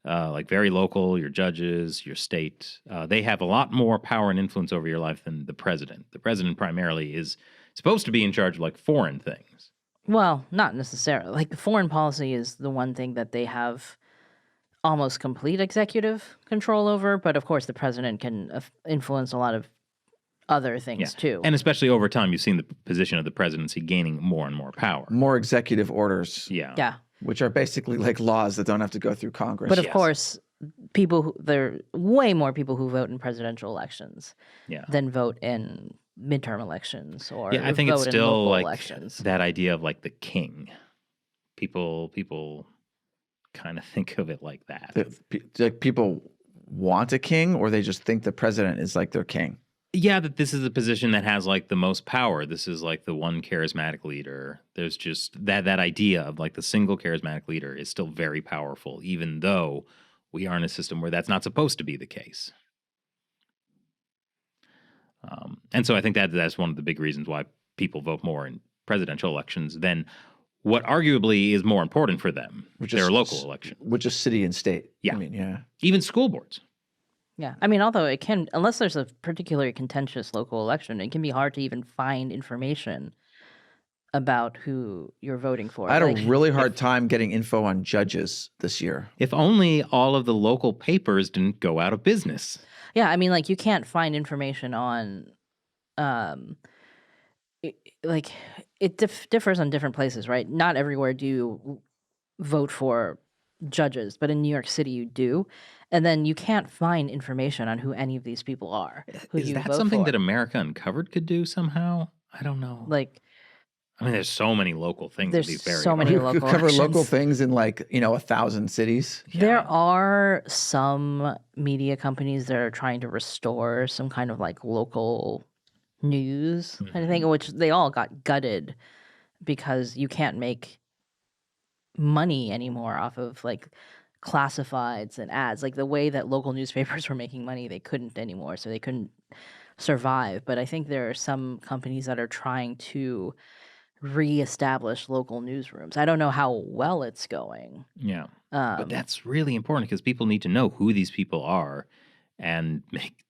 like very local, your judges, your state, they have a lot more power and influence over your life than the president. The president primarily is supposed to be in charge of like foreign things. Well, not necessarily. Like foreign policy is the one thing that they have almost complete executive control over, but of course the president can influence a lot of other things too. And especially over time, you've seen the position of the presidency gaining more and more power. More executive orders. Yeah. Which are basically like laws that don't have to go through Congress. But of course, there are way more people who vote in presidential elections than vote in midterm elections or I think vote it's in still local like elections. that idea of like the king. People kind of think of it like that. Like people want a king, or they just think the president is like their king. Yeah, that this is a position that has like the most power. This is like the one charismatic leader. There's just that idea of like the single charismatic leader is still very powerful, even though we are in a system where that's not supposed to be the case. And so I think that's one of the big reasons why people vote more in presidential elections than what arguably is more important for them, which is their local election. Which is city and state. Yeah. I mean, yeah. Even school boards. Yeah. I mean, although it can, unless there's a particularly contentious local election, it can be hard to even find information about who you're voting for. I had a really hard time getting info on judges this year. If only all of the local papers didn't go out of business. Yeah, I mean, like you can't find information on, it differs on different places, right? Not everywhere do you vote for judges, but in New York City you do, and then you can't find information on who any of these people are. Is that something that America Uncovered could do somehow? I don't know. Like, I mean, there's so many local things. There's so many You local could cover elections. local things in 1,000 cities. There are some media companies that are trying to restore some kind of like local news kind of thing, which they all got gutted because you can't make money anymore off of like classifieds and ads. Like the way that local newspapers were making money, they couldn't anymore, so they couldn't survive. But I think there are some companies that are trying to reestablish local newsrooms. I don't know how well it's going. Yeah. But that's really important because people need to know who these people are and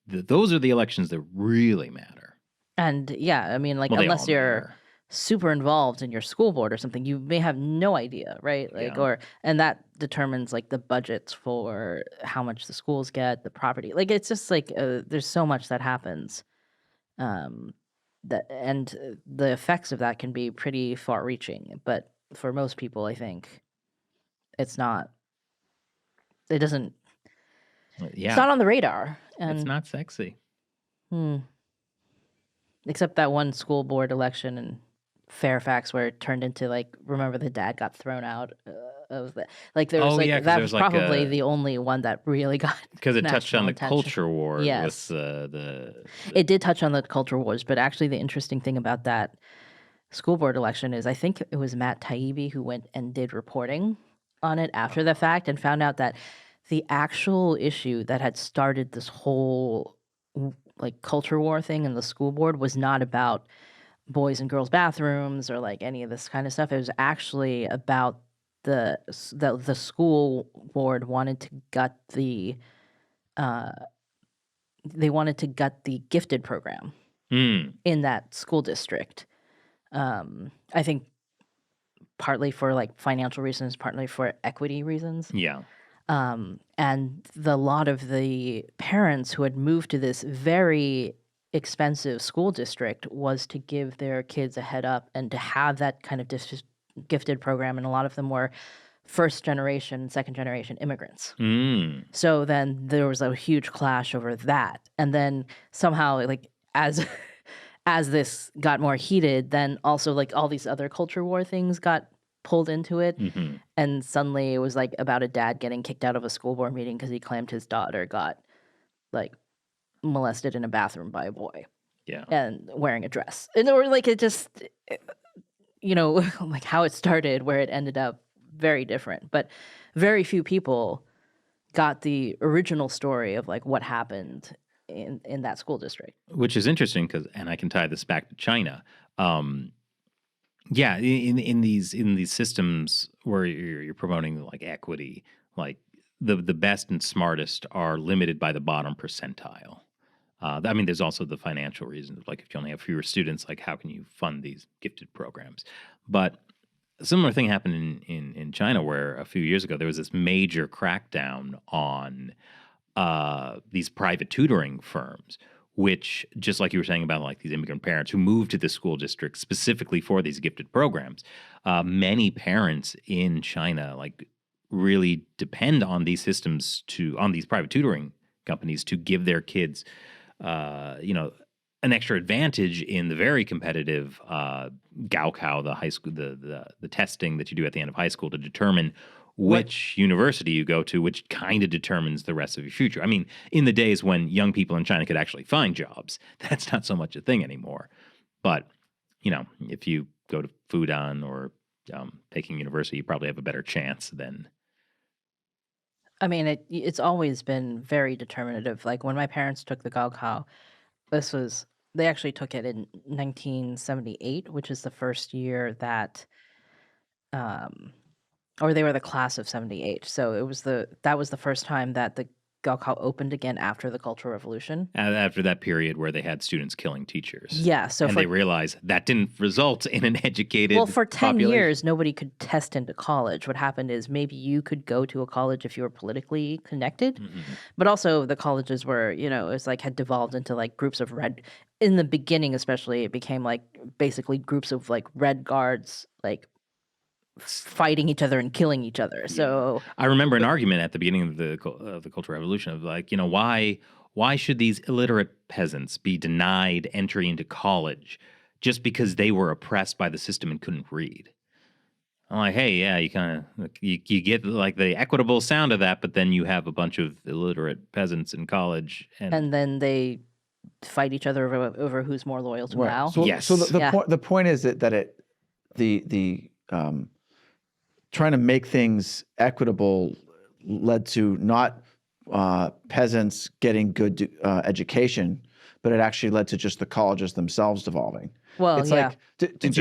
those are the elections that really matter. And yeah, I mean, like, unless you're super involved in your school board or something, you may have no idea, right? Like, and that determines like the budgets for how much the schools get, the property. Like, it's just like there's so much that happens, and the effects of that can be pretty far-reaching. But for most people, I think it's not. It doesn't. Yeah, it's not on the radar, and it's not sexy. Except that one school board election in Fairfax where it turned into like, remember the dad got thrown out of the, like there was that was probably the only one that really got because it touched on the attention. culture war. Yes, with it did touch on the culture wars, but actually the interesting thing about that school board election is I think it was Matt Taibbi who went and did reporting on it after the fact and found out that the actual issue that had started this whole like culture war thing in the school board was not about boys and girls bathrooms or like any of this kind of stuff. It was actually about the school board wanted to gut the gifted program in that school district I think partly for like financial reasons, partly for equity reasons. Yeah. And a lot of the parents who had moved to this very expensive school district was to give their kids a head up and to have that kind of gifted program. And a lot of them were first generation, second generation immigrants. Mm. So then there was a huge clash over that. And then somehow, like, as as this got more heated, then also like all these other culture war things got pulled into it. Hmm. And suddenly it was like about a dad getting kicked out of a school board meeting because he claimed his daughter got like molested in a bathroom by a boy Yeah. and wearing a dress. And or like it just, like how it started, where it ended up, very different. But very few people got the original story of like what happened in that school district. Which is interesting because, and I can tie this back to China. Yeah, in these systems where you're promoting like equity, like the best and smartest are limited by the bottom percentile. I mean, there's also the financial reasons, like if you only have fewer students, like how can you fund these gifted programs? But a similar thing happened in China, where a few years ago there was this major crackdown on these private tutoring firms, which, just like you were saying about like these immigrant parents who moved to the school district specifically for these gifted programs, many parents in China like really depend on these systems on these private tutoring companies to give their kids, an extra advantage in the very competitive Gaokao, the high school, the testing that you do at the end of high school to determine which university you go to, which kind of determines the rest of your future. I mean, in the days when young people in China could actually find jobs, that's not so much a thing anymore. But, if you go to Fudan or Peking University, you probably have a better chance than. I mean, it's always been very determinative. Like when my parents took the Gaokao, they actually took it in 1978, which is the first year that, or they were the class of 78. So that was the first time that the Gaokao opened again after the Cultural Revolution. After that period where they had students killing teachers. Yeah. So they realized that didn't result in an educated Well, for 10 population. years, nobody could test into college. What happened is maybe you could go to a college if you were politically connected, but also the colleges were, it was like had devolved into like groups of in the beginning especially, it became like basically groups of like red guards, like fighting each other and killing each other. So I remember an argument at the beginning of the Cultural Revolution of like, why should these illiterate peasants be denied entry into college just because they were oppressed by the system and couldn't read? I'm like, hey, yeah, you kind of you get like the equitable sound of that, but then you have a bunch of illiterate peasants in college, and then they fight each other over who's more loyal to Mao. So, yes. So the point is that the trying to make things equitable led to not peasants getting good education, but it actually led to just the colleges themselves devolving. Well, it's yeah. like, did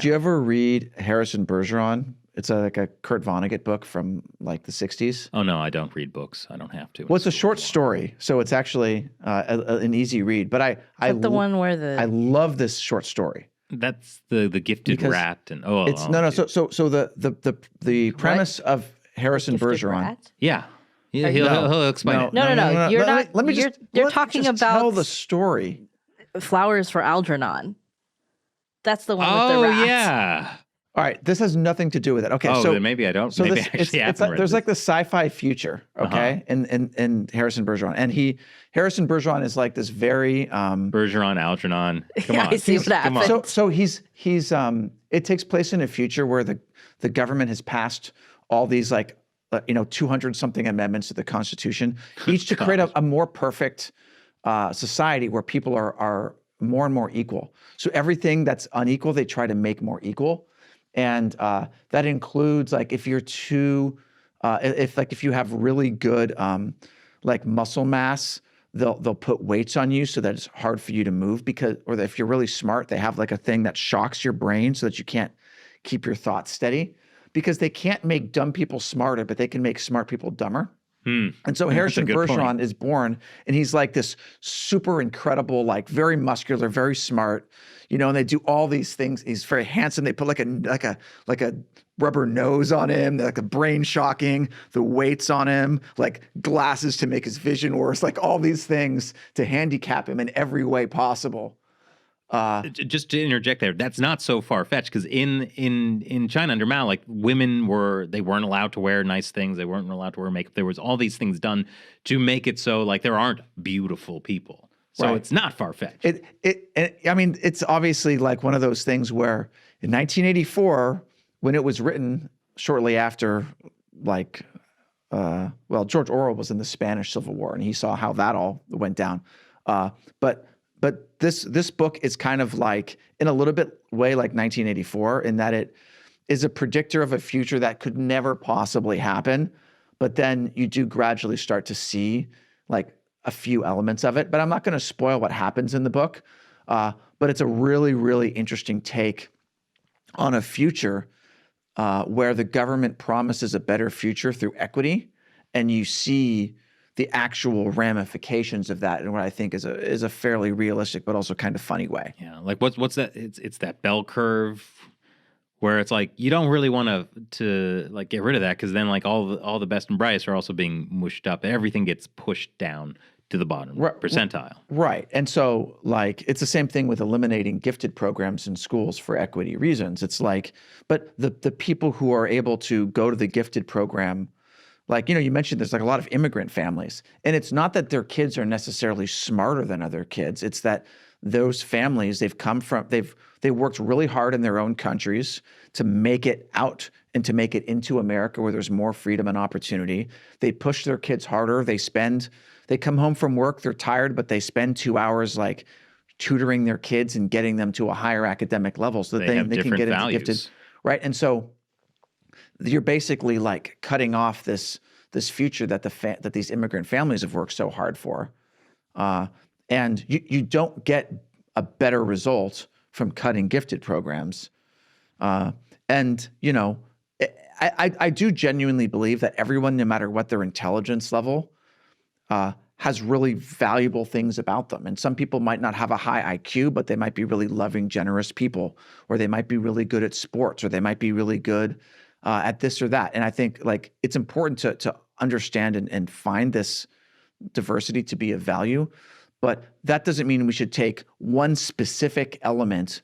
you ever read Harrison Bergeron? It's like a Kurt Vonnegut book from like the 60s. Oh, no, I don't read books. I don't have to. Well, it's a short story, so it's actually an easy read. But I one where I love this short story. That's the gifted rat and it's no. So the premise of Harrison Bergeron. Rat? Yeah. He'll explain it. No. You're not. Let me just. You're talking about tell the story. Flowers for Algernon. That's the one with the rats. Oh yeah. All right, this has nothing to do with it. Okay, so then maybe I don't. So maybe this, I actually haven't read there's this. like the sci-fi future, okay, in Harrison Bergeron, and Harrison Bergeron is like this very Bergeron, Algernon. Come on, I see what happened. So he's it takes place in a future where the government has passed all these like 200 something amendments to the Constitution, each to create a more perfect society where people are more and more equal. So everything that's unequal, they try to make more equal. And that includes like if you're if you have really good like muscle mass, they'll put weights on you so that it's hard for you to move or if you're really smart, they have like a thing that shocks your brain so that you can't keep your thoughts steady because they can't make dumb people smarter, but they can make smart people dumber. And so That's a Harrison good point. Bergeron is born, and he's like this super incredible, like very muscular, very smart, and they do all these things. He's very handsome. They put like a rubber nose on him, like a brain shocking, the weights on him, like glasses to make his vision worse, like all these things to handicap him in every way possible. Just to interject there, that's not so far fetched because in China under Mao, like women they weren't allowed to wear nice things, they weren't allowed to wear makeup. There was all these things done to make it so like there aren't beautiful people. So Right. it's not far fetched. I mean, it's obviously like one of those things where in 1984, when it was written shortly after, like, George Orwell was in the Spanish Civil War, and he saw how that all went down. But this book is kind of like, in a little bit way, like 1984, in that it is a predictor of a future that could never possibly happen. But then you do gradually start to see like a few elements of it. But I'm not going to spoil what happens in the book. But it's a really, really interesting take on a future where the government promises a better future through equity, and you see the actual ramifications of that in what I think is a fairly realistic but also kind of funny way. Yeah, like what's that? It's that bell curve where it's like you don't really want to like get rid of that because then like all the best and brightest are also being mushed up. Everything gets pushed down to the bottom percentile. Right. And so like it's the same thing with eliminating gifted programs in schools for equity reasons. It's like, but the people who are able to go to the gifted program, like, you mentioned there's like a lot of immigrant families, and it's not that their kids are necessarily smarter than other kids. It's that those families, they worked really hard in their own countries to make it out and to make it into America where there's more freedom and opportunity. They push their kids harder. They come home from work, they're tired, but they spend 2 hours like tutoring their kids and getting them to a higher academic level so that they can get into gifted. Right. And so you're basically like cutting off this future that that these immigrant families have worked so hard for, and you don't get a better result from cutting gifted programs. And I do genuinely believe that everyone, no matter what their intelligence level, has really valuable things about them. And some people might not have a high IQ, but they might be really loving, generous people, or they might be really good at sports, or they might be really good at this or that. And I think like it's important to understand and find this diversity to be of value, but that doesn't mean we should take one specific element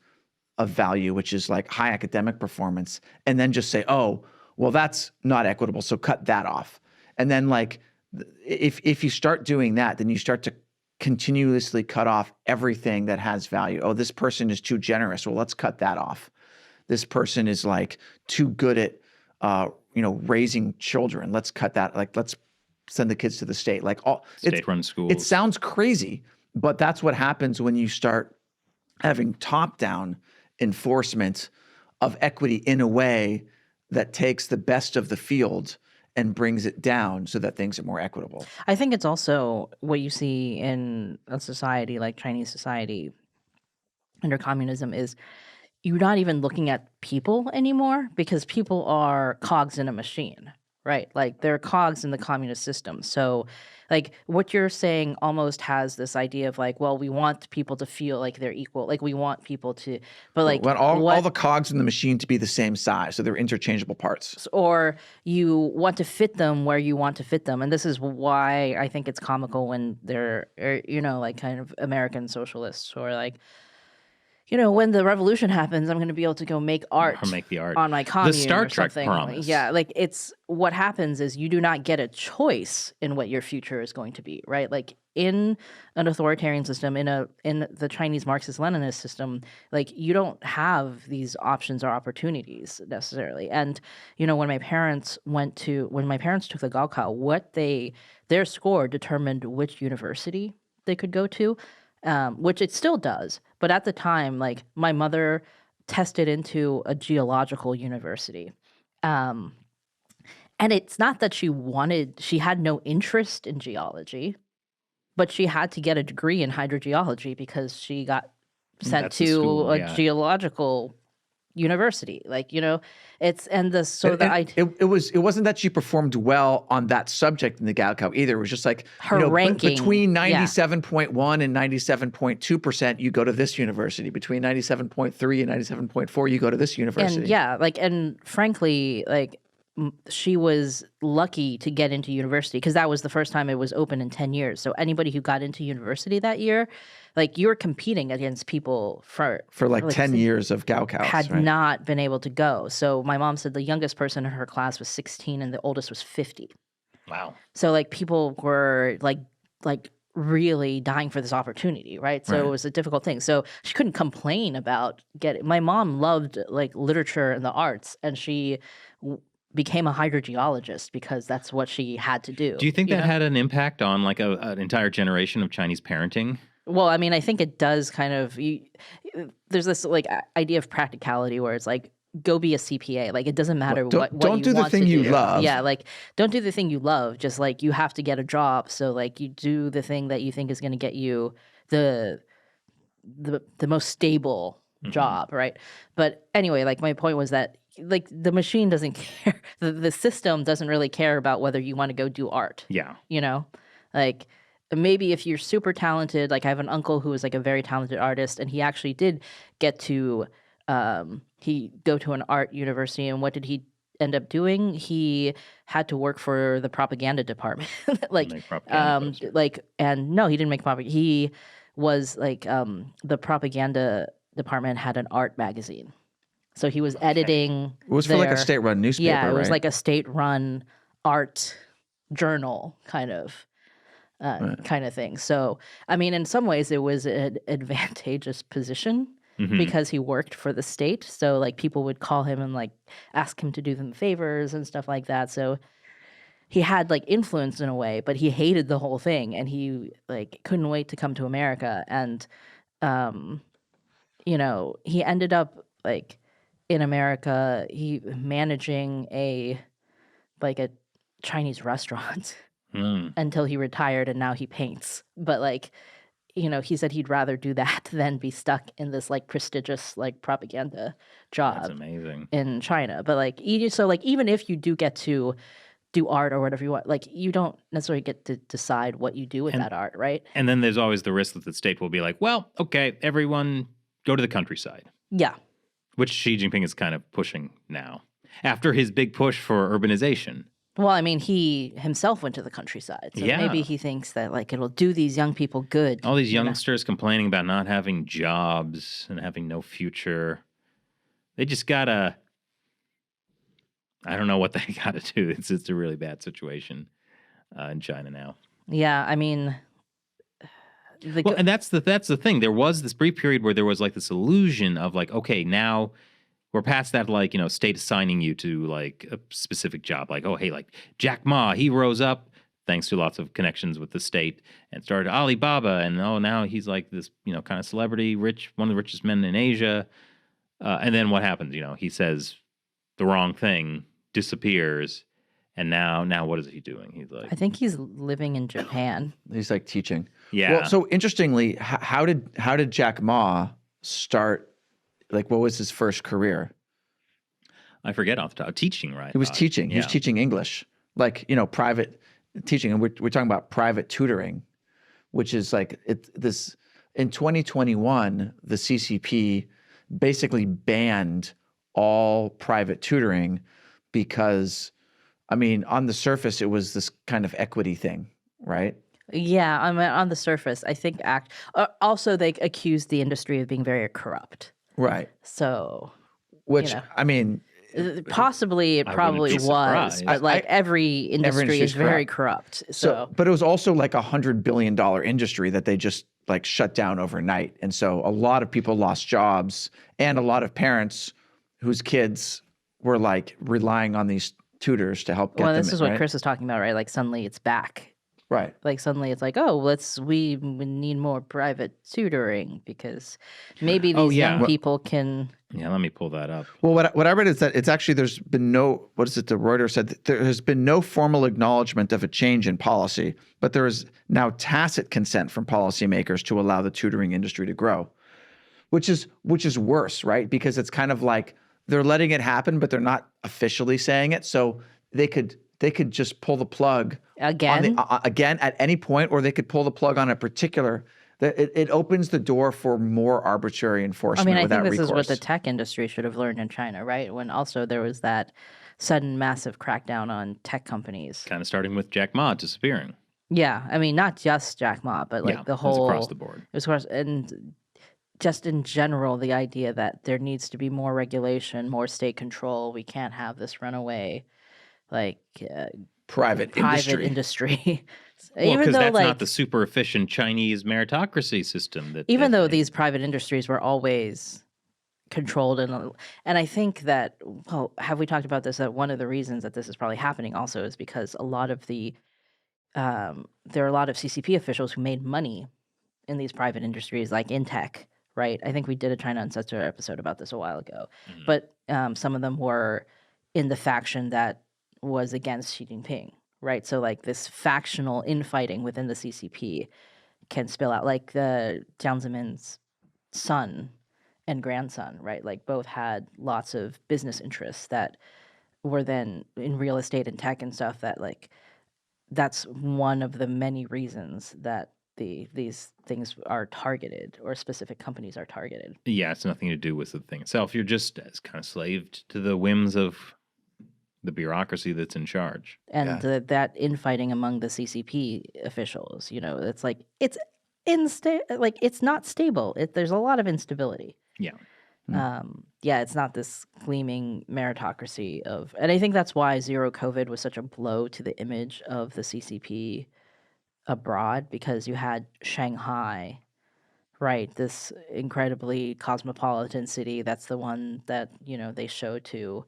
of value, which is like high academic performance, and then just say, oh, well, that's not equitable, so cut that off. And then like if you start doing that, then you start to continuously cut off everything that has value. Oh, this person is too generous. Well, let's cut that off. This person is like too good at raising children. Let's cut that. Like, let's send the kids to the state. Like all State-run schools. It sounds crazy, but that's what happens when you start having top-down enforcement of equity in a way that takes the best of the field and brings it down so that things are more equitable. I think it's also what you see in a society like Chinese society under communism is you're not even looking at people anymore because people are cogs in a machine, right? Like they're cogs in the communist system. So like what you're saying almost has this idea of like, well, we want people to feel like they're equal. Like we want people to, but like all the cogs in the machine to be the same size. So they're interchangeable parts. Or you want to fit them where you want to fit them. And this is why I think it's comical when they're, like kind of American socialists or like, when the revolution happens, I'm going to be able to go make art, on my commune. The Star or Trek something. promise. Yeah, like it's what happens is you do not get a choice in what your future is going to be, right? Like in an authoritarian system, in the Chinese Marxist-Leninist system, like you don't have these options or opportunities necessarily. And when my parents took the Gaokao, their score determined which university they could go to. Which it still does. But at the time, like my mother tested into a geological university. And it's not that she had no interest in geology, but she had to get a degree in hydrogeology because she got sent to a geological university. Like, it's, and the, so the idea. It wasn't that she performed well on that subject in the Gaokao either. It was just like, Her ranking, between yeah. 97.1 and 97.2%, you go to this university. Between 97.3 and 97.4, you go to this university. And yeah, like, and frankly, like, she was lucky to get into university because that was the first time it was open in 10 years. So anybody who got into university that year, like, you were competing against people for like 10 years of Gaokaos, had right? not been able to go. So my mom said the youngest person in her class was 16 and the oldest was 50. Wow. So like people were like really dying for this opportunity, right? So Right. it was a difficult thing. So she couldn't complain about getting. My mom loved like literature and the arts, and she became a hydrogeologist because that's what she had to do. Do you think that know? had an impact on like an entire generation of Chinese parenting? Well, I mean, I think it does kind of. There's this like idea of practicality where it's like, go be a CPA. Like, it doesn't matter what don't you do the want thing to you do. love. Yeah, like, don't do the thing you love. Just like, you have to get a job. So like, you do the thing that you think is going to get you the most stable job, right? But anyway, like, my point was that like the machine doesn't care. The system doesn't really care about whether you want to go do art. Yeah. Like, maybe if you're super talented, like I have an uncle who was like a very talented artist, and he actually did get to he go to an art university, and what did he end up doing? He had to work for the propaganda department. Like, Make propaganda posters. and no, he didn't make propaganda. He was like, the propaganda department had an art magazine. So he was editing. It was for like a state-run newspaper, Yeah, it was right? like a state-run art journal kind of thing. So, I mean, in some ways, it was an advantageous position because he worked for the state. So, like, people would call him and like ask him to do them favors and stuff like that. So he had like influence in a way, but he hated the whole thing, and he like couldn't wait to come to America. And he ended up like in America, he managing a Chinese restaurant until he retired, and now he paints. But like, he said he'd rather do that than be stuck in this like prestigious like propaganda job. That's amazing. In China. But like, so like, even if you do get to do art or whatever you want, like, you don't necessarily get to decide what you do with that art, right? And then there's always the risk that the state will be like, well, okay, everyone go to the countryside. Yeah. Which Xi Jinping is kind of pushing now. After his big push for urbanization. Well, I mean, he himself went to the countryside. So maybe he thinks that like it'll do these young people good. All these youngsters complaining about not having jobs and having no future. They just gotta, I don't know what they gotta do. It's a really bad situation in China now. Yeah, I mean, and that's the thing. There was this brief period where there was like this illusion of like, okay, now we're past that, like, state assigning you to like a specific job. Like, oh, hey, like Jack Ma, he rose up thanks to lots of connections with the state and started Alibaba. And now he's like this, kind of celebrity, rich, one of the richest men in Asia. And then what happens? He says the wrong thing, disappears. And now what is he doing? He's like, I think he's living in Japan. He's like teaching. Yeah. Well, so interestingly, how did Jack Ma start? Like, what was his first career? I forget off the top. Teaching, right? He was teaching. Yeah. He was teaching English, like, private teaching. And we're talking about private tutoring, which is like this. In 2021, the CCP basically banned all private tutoring because, I mean, on the surface, it was this kind of equity thing, right? Yeah, I mean, on the surface, I think also they accused the industry of being very corrupt. Right. So, which, I mean, possibly it probably be was, surprised. but like every industry is very corrupt. So, but it was also like $100 billion industry that they just like shut down overnight. And so a lot of people lost jobs, and a lot of parents whose kids were like relying on these tutors to help get them. Well, this is what right? Chris is talking about, right? Like, suddenly it's back. Right. Like, suddenly it's like, oh, we need more private tutoring because maybe these young people can. Yeah, let me pull that up. Well, what I read is that it's actually, there's been no, what is it, the Reuters said, that there has been no formal acknowledgement of a change in policy, but there is now tacit consent from policymakers to allow the tutoring industry to grow, which is worse, right? Because it's kind of like they're letting it happen, but they're not officially saying it. So they could just pull the plug Again? again at any point, or they could pull the plug on a particular. It opens the door for more arbitrary I enforcement mean, I without think this recourse. is what the tech industry should have learned in China, right? When also there was that sudden massive crackdown on tech companies. Kind of starting with Jack Ma disappearing. Yeah, I mean, not just Jack Ma, but like Yeah, the that's whole across the board. It was across, and just in general, the idea that there needs to be more regulation, more state control. We can't have this runaway, like private industry. Well, Even because though, that's like, not the super efficient Chinese meritocracy system. even though these private industries were always controlled, and I think that, well, have we talked about this? That one of the reasons that this is probably happening also is because a lot of the there are a lot of CCP officials who made money in these private industries, like in tech, right? I think we did a China Uncensored episode about this a while ago, but some of them were in the faction that was against Xi Jinping, right? So like this factional infighting within the CCP can spill out, like the Jiang Zemin's son and grandson, right? Like both had lots of business interests that were then in real estate and tech and stuff that like that's one of the many reasons that these things are targeted or specific companies are targeted. Yeah, it's nothing to do with the thing itself. You're just kind of slaved to the whims of the bureaucracy that's in charge. And that infighting among the CCP officials, you know, it's like it's it's not stable. There's a lot of instability. Yeah. It's not this gleaming meritocracy of, and I think that's why zero COVID was such a blow to the image of the CCP abroad, because you had Shanghai, right? This incredibly cosmopolitan city. That's the one that, you know, they show to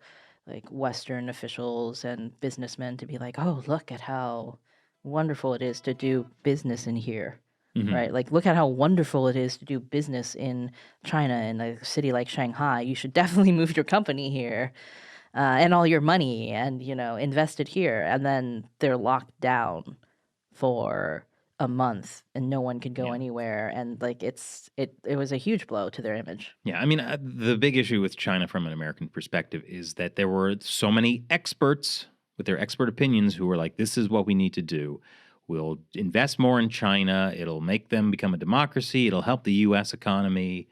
like Western officials and businessmen to be like, oh, look at how wonderful it is to do business in here. Right? Like, look at how wonderful it is to do business in China, in a city like Shanghai. You should definitely move your company here and all your money and, you know, invest it here. And then they're locked down for a month and no one could go anywhere. And like, it was a huge blow to their image. Yeah. I mean, the big issue with China from an American perspective is that there were so many experts with their expert opinions who were like, this is what we need to do. We'll invest more in China. It'll make them become a democracy. It'll help the U.S. economy.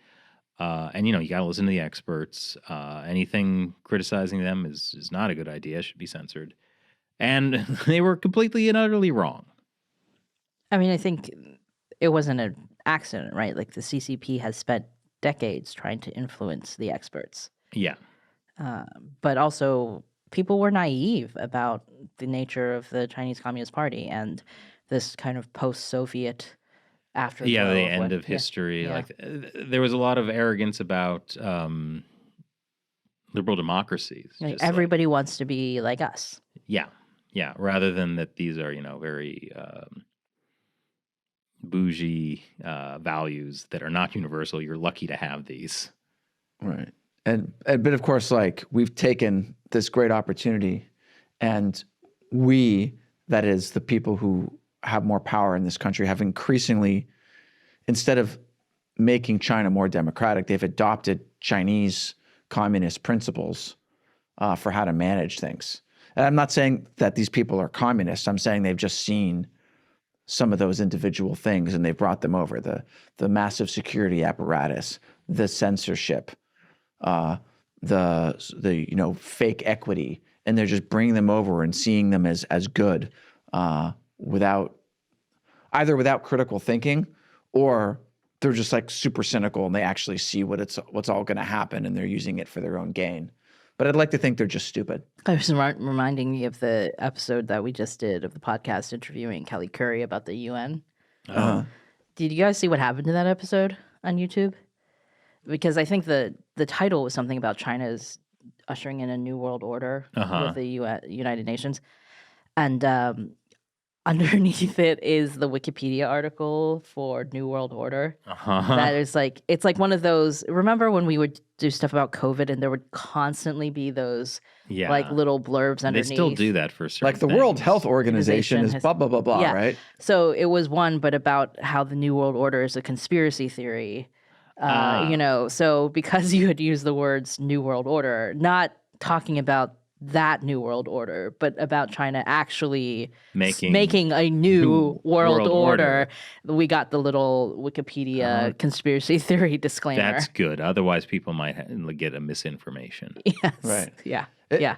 And, you know, you got to listen to the experts. Anything criticizing them is not a good idea, should be censored. And they were completely and utterly wrong. I mean, I think it wasn't an accident, right? Like the CCP has spent decades trying to influence the experts. Yeah. But also, people were naive about the nature of the Chinese Communist Party and this kind of post-Soviet afterglow. Yeah, the end of history. Yeah. Like there was a lot of arrogance about liberal democracies. Like, just everybody wants to be like us. Yeah. Rather than that these are, you know, very bougie values that are not universal. You're lucky to have these. Right. But of course, like, we've taken this great opportunity, and we, that is the people who have more power in this country, have increasingly, instead of making China more democratic, they've adopted Chinese communist principles for how to manage things. And I'm not saying that these people are communists. I'm saying they've just seen some of those individual things and they've brought them over. The massive security apparatus, the censorship, the you know, fake equity, and they're just bringing them over and seeing them as good without critical thinking, or they're just like super cynical and they actually see what's all going to happen and they're using it for their own gain. But I'd like to think they're just stupid. I was reminding me of the episode that we just did of the podcast interviewing Kelly Curry about the UN. Did you guys see what happened to that episode on YouTube? Because I think the title was something about China's ushering in a new world order with the United Nations. And underneath it is the Wikipedia article for New World Order. That is like, it's like one of those, remember when we would do stuff about COVID and there would constantly be those like little blurbs underneath? They still do that for certain Like the things. World Health Organization is blah, blah, blah, blah, right? So it was one, but about how the New World Order is a conspiracy theory. So because you had used the words New World Order, not talking about that New World Order, but about China actually making a new world order, we got the little Wikipedia conspiracy theory disclaimer. That's good. Otherwise, people might get a misinformation. Yes. Right. Yeah.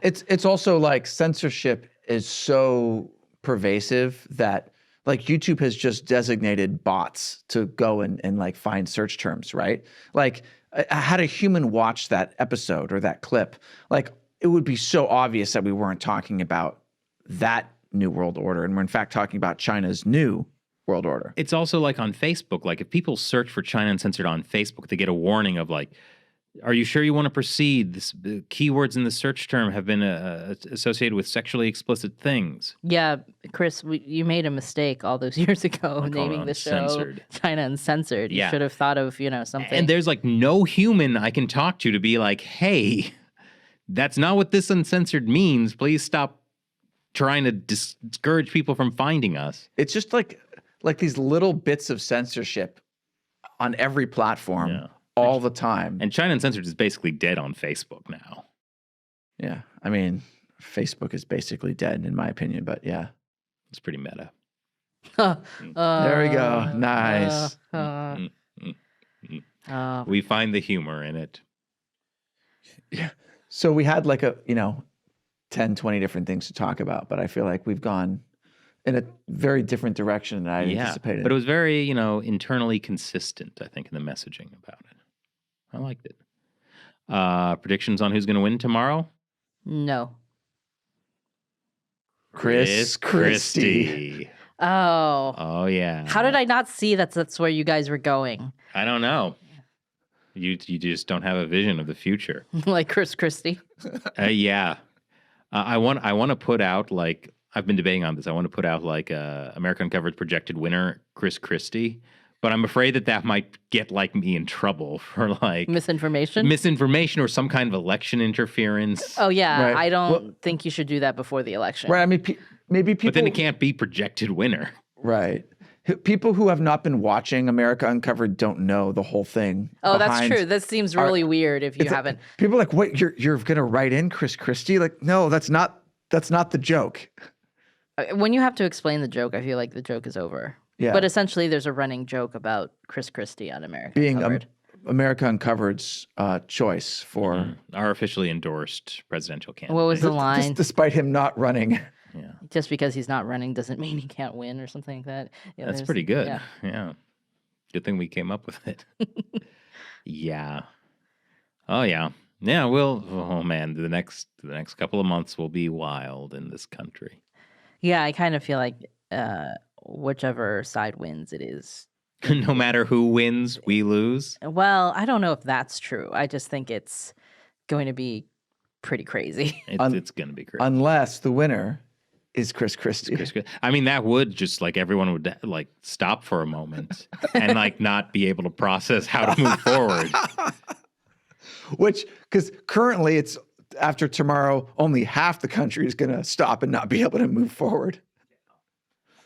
It's also like censorship is so pervasive that like YouTube has just designated bots to go and like find search terms, right? Like had a human watch that episode or that clip, like it would be so obvious that we weren't talking about that New World Order. And we're in fact talking about China's new world order. It's also like on Facebook, like if people search for China Uncensored on Facebook, they get a warning of like, are you sure you want to proceed? The keywords in the search term have been associated with sexually explicit things. Yeah, Chris, you made a mistake all those years ago naming the show China Uncensored. You should have thought of, something. And there's like no human I can talk to be like, hey, that's not what this uncensored means. Please stop trying to discourage people from finding us. It's just like these little bits of censorship on every platform all the time. And China Uncensored is basically dead on Facebook now. Yeah. I mean, Facebook is basically dead in my opinion, but yeah. It's pretty meta. There we go. Nice. We find the humor in it. Yeah. So we had like 10, 20 different things to talk about, but I feel like we've gone in a very different direction than I anticipated. But it was very, internally consistent, I think, in the messaging about it. I liked it. Predictions on who's going to win tomorrow? No. Chris Christie. Oh, yeah. How did I not see that's where you guys were going? I don't know. You just don't have a vision of the future. Like Chris Christie? Yeah. I want to put out, like, I've been debating on this. I want to put out, like, America Uncovered's projected winner, Chris Christie. But I'm afraid that might get, like, me in trouble for, like... Misinformation or some kind of election interference. Oh, yeah. Right. I don't think you should do that before the election. Right. I mean, maybe people... But then it can't be projected winner. Right. People who have not been watching America Uncovered don't know the whole thing. Oh, that's true. This seems really weird if you haven't. People are like, wait, you're going to write in Chris Christie? Like, no, that's not the joke. When you have to explain the joke, I feel like the joke is over. Yeah. But essentially, there's a running joke about Chris Christie on America Uncovered. America Uncovered's choice for our officially endorsed presidential candidate. What was the line? Despite him not running. Yeah. Just because he's not running doesn't mean he can't win or something like that. Yeah, that's pretty good. Yeah. Good thing we came up with it. Yeah. Oh yeah. Yeah, oh man, the next couple of months will be wild in this country. Yeah, I kind of feel like whichever side wins it is. No matter who wins, we lose. Well, I don't know if that's true. I just think it's going to be pretty crazy. It's going to be crazy. Unless the winner is Chris Christie. I mean, that would just like everyone would like stop for a moment and like not be able to process how to move forward. Because currently it's after tomorrow, only half the country is going to stop and not be able to move forward.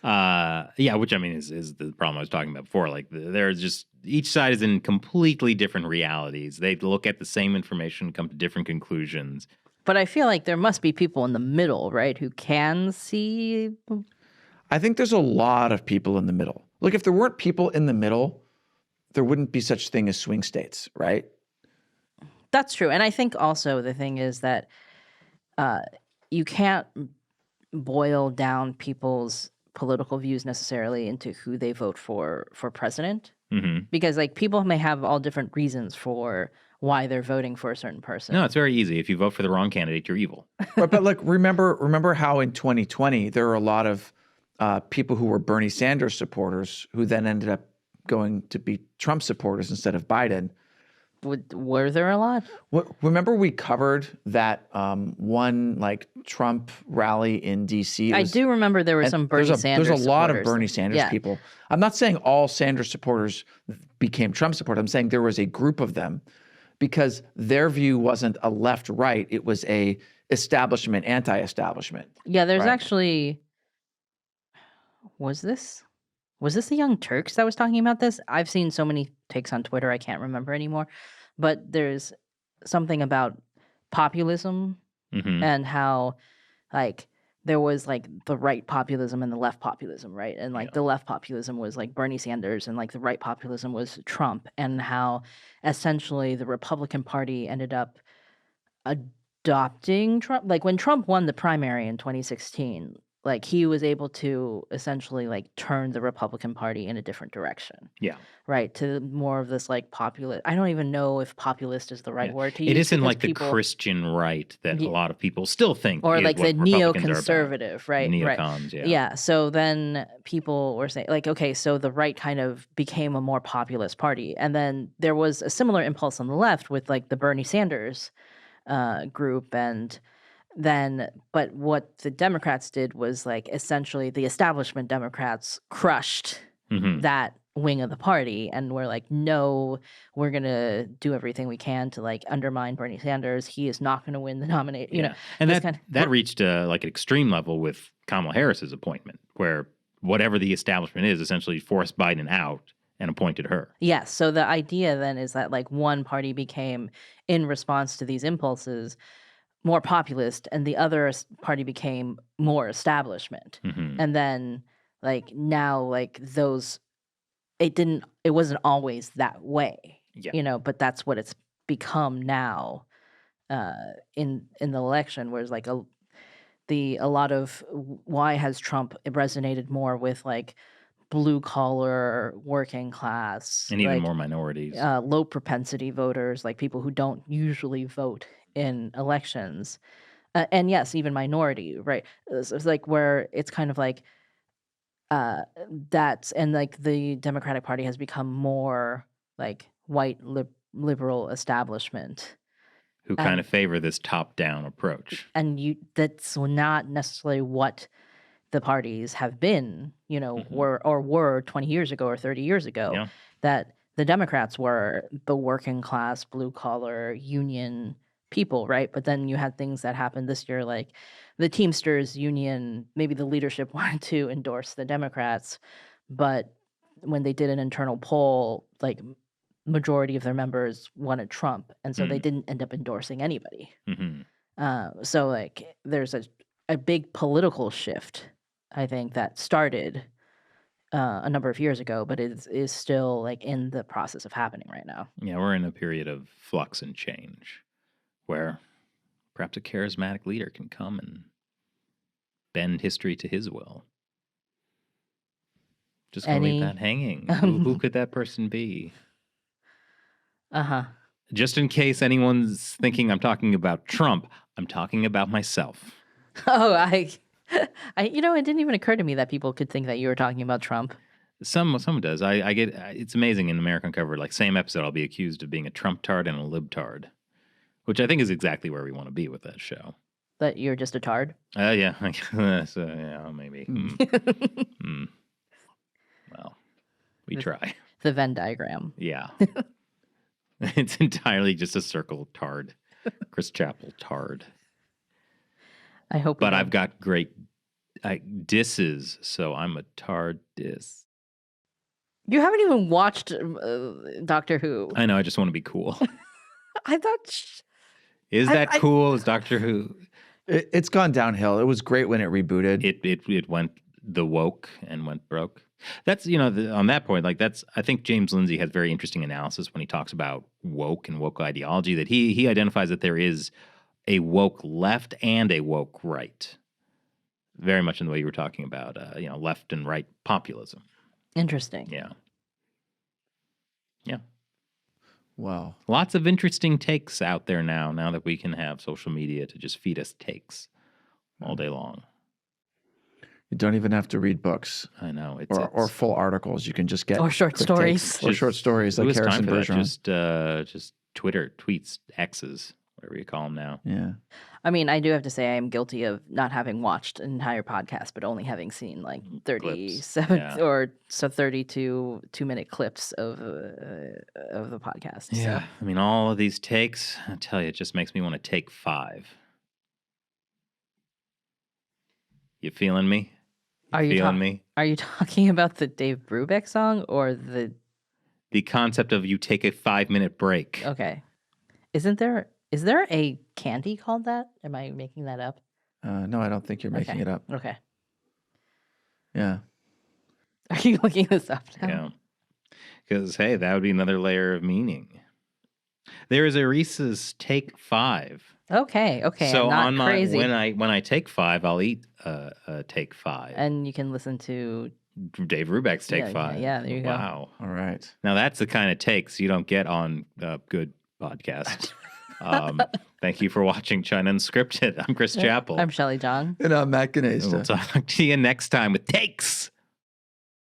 Yeah, which I mean is the problem I was talking about before. Like there's just each side is in completely different realities. They look at the same information, come to different conclusions. But I feel like there must be people in the middle, right, who can see. I think there's a lot of people in the middle. Look, if there weren't people in the middle, there wouldn't be such thing as swing states, right? That's true. And I think also the thing is that you can't boil down people's political views necessarily into who they vote for president. Mm-hmm. Because like people may have all different reasons for why they're voting for a certain person. No, it's very easy. If you vote for the wrong candidate, you're evil. But like remember how in 2020 there were a lot of people who were Bernie Sanders supporters who then ended up going to be Trump supporters instead of Biden. Were there a lot? Remember we covered that one like Trump rally in D.C.? I do remember there were some Bernie Sanders There's a lot of supporters. Bernie Sanders people. I'm not saying all Sanders supporters became Trump supporters. I'm saying there was a group of them because their view wasn't a left-right. It was a establishment, anti-establishment. Yeah, there's actually... Was this? Was this the Young Turks that was talking about this? I've seen so many takes on Twitter, I can't remember anymore. But there's something about populism Hmm. and how, like, there was like the right populism and the left populism, right? And like Yeah. the left populism was like Bernie Sanders, and like the right populism was Trump, and how essentially the Republican Party ended up adopting Trump. Like when Trump won the primary in 2016, like he was able to essentially like turn the Republican Party in a different direction, Yeah. right? To more of this like populist. I don't even know if populist is the right Yeah. word to It use isn't because like the people, Christian right that a Ye- lot of people still think or is like the what Republicans are about. neoconservative, right? Right. Neocons, yeah. Yeah. So then people were saying, like, okay, so the right kind of became a more populist party. And then there was a similar impulse on the left with like the Bernie Sanders group. And then, but what the Democrats did was like essentially the establishment Democrats crushed Hmm. that wing of the party and we're like, no, we're gonna do everything we can to like undermine Bernie Sanders. He is not gonna win the nomination. You know, And this that kind that reached like an extreme level with Kamala Harris's appointment, where whatever the establishment is essentially forced Biden out and appointed her. Yes. So the idea then is that like one party became, in response to these impulses, more populist, and the other party became more establishment. Hmm. And then like now like those, it wasn't always that way, Yeah. you know, but that's what it's become now in the election, whereas like a lot of why has Trump resonated more with like blue collar working class And even like more minorities. low propensity voters, like people who don't usually vote in elections, and yes, even minority, right? It's like where it's kind of like that's, and like the Democratic Party has become more like white liberal establishment, Who kind and of favor this top-down approach. that's not necessarily what the parties have been, you know, Mhm. were 20 years ago or 30 years ago. Yeah. That the Democrats were the working class, blue collar, union people, right? But then you had things that happened this year, like the Teamsters union. Maybe the leadership wanted to endorse the Democrats, but when they did an internal poll, like majority of their members wanted Trump, and so they didn't end up endorsing anybody. Hmm. So like there's a big political shift, I think, that started a number of years ago, but is still like in the process of happening right now. Yeah, we're in a period of flux and change where perhaps a charismatic leader can come and bend history to his will. Just gonna leave that hanging. Who could that person be? Uh-huh. Just in case anyone's thinking I'm talking about Trump, I'm talking about myself. Oh, I you know, it didn't even occur to me that people could think that you were talking about Trump. Some does. I get. It's amazing in American Cover. Like same episode, I'll be accused of being a Trump tard and a libtard, which I think is exactly where we want to be with that show. That you're just a tard? Yeah. So, yeah, maybe. Well, we try. The Venn diagram. Yeah. It's entirely just a circle tard. Chris Chappell tard. I hope. But I've got great disses, so I'm a tard diss. You haven't even watched Doctor Who. I know, I just want to be cool. I thought. Is that cool? Is Doctor Who? It's gone downhill. It was great when it rebooted. It went the woke and went broke. That's, you know, on that point, like that's, I think James Lindsay has very interesting analysis when he talks about woke and woke ideology, that he identifies that there is a woke left and a woke right. Very much in the way you were talking about, you know, left and right populism. Interesting. Yeah. Yeah. Wow. Lots of interesting takes out there now that we can have social media to just feed us takes all day long. You don't even have to read books. I know. Or full articles. You can just get or short quick stories. takes. Or short stories like Harrison Bergeron. Just Twitter, tweets, X's, whatever you call them now. Yeah. I mean, I do have to say I am guilty of not having watched an entire podcast, but only having seen like 37 or so 32 2-minute clips of the podcast. Yeah. So. I mean, all of these takes, I tell you, it just makes me want to take 5. You feeling me? Are you Feeling me? Are you talking about the Dave Brubeck song or The concept of you take a 5-minute break. okay? Is there a candy called that? Am I making that up? No, I don't think you're making Okay. it up. Okay. Yeah. Are you looking this up now? Yeah. Because, hey, that would be another layer of meaning. There is a Reese's Take 5. Okay. So I'm not crazy. when I take 5, I'll eat a Take 5. And you can listen to Dave Brubeck's Take Yeah, 5. yeah, there you go. Wow. All right. Now that's the kind of takes you don't get on good podcasts. Thank you for watching China Unscripted. I'm Chris Chappell. I'm Shelley John. And I'm Matt And we'll Ganesta. talk to you next time with takes.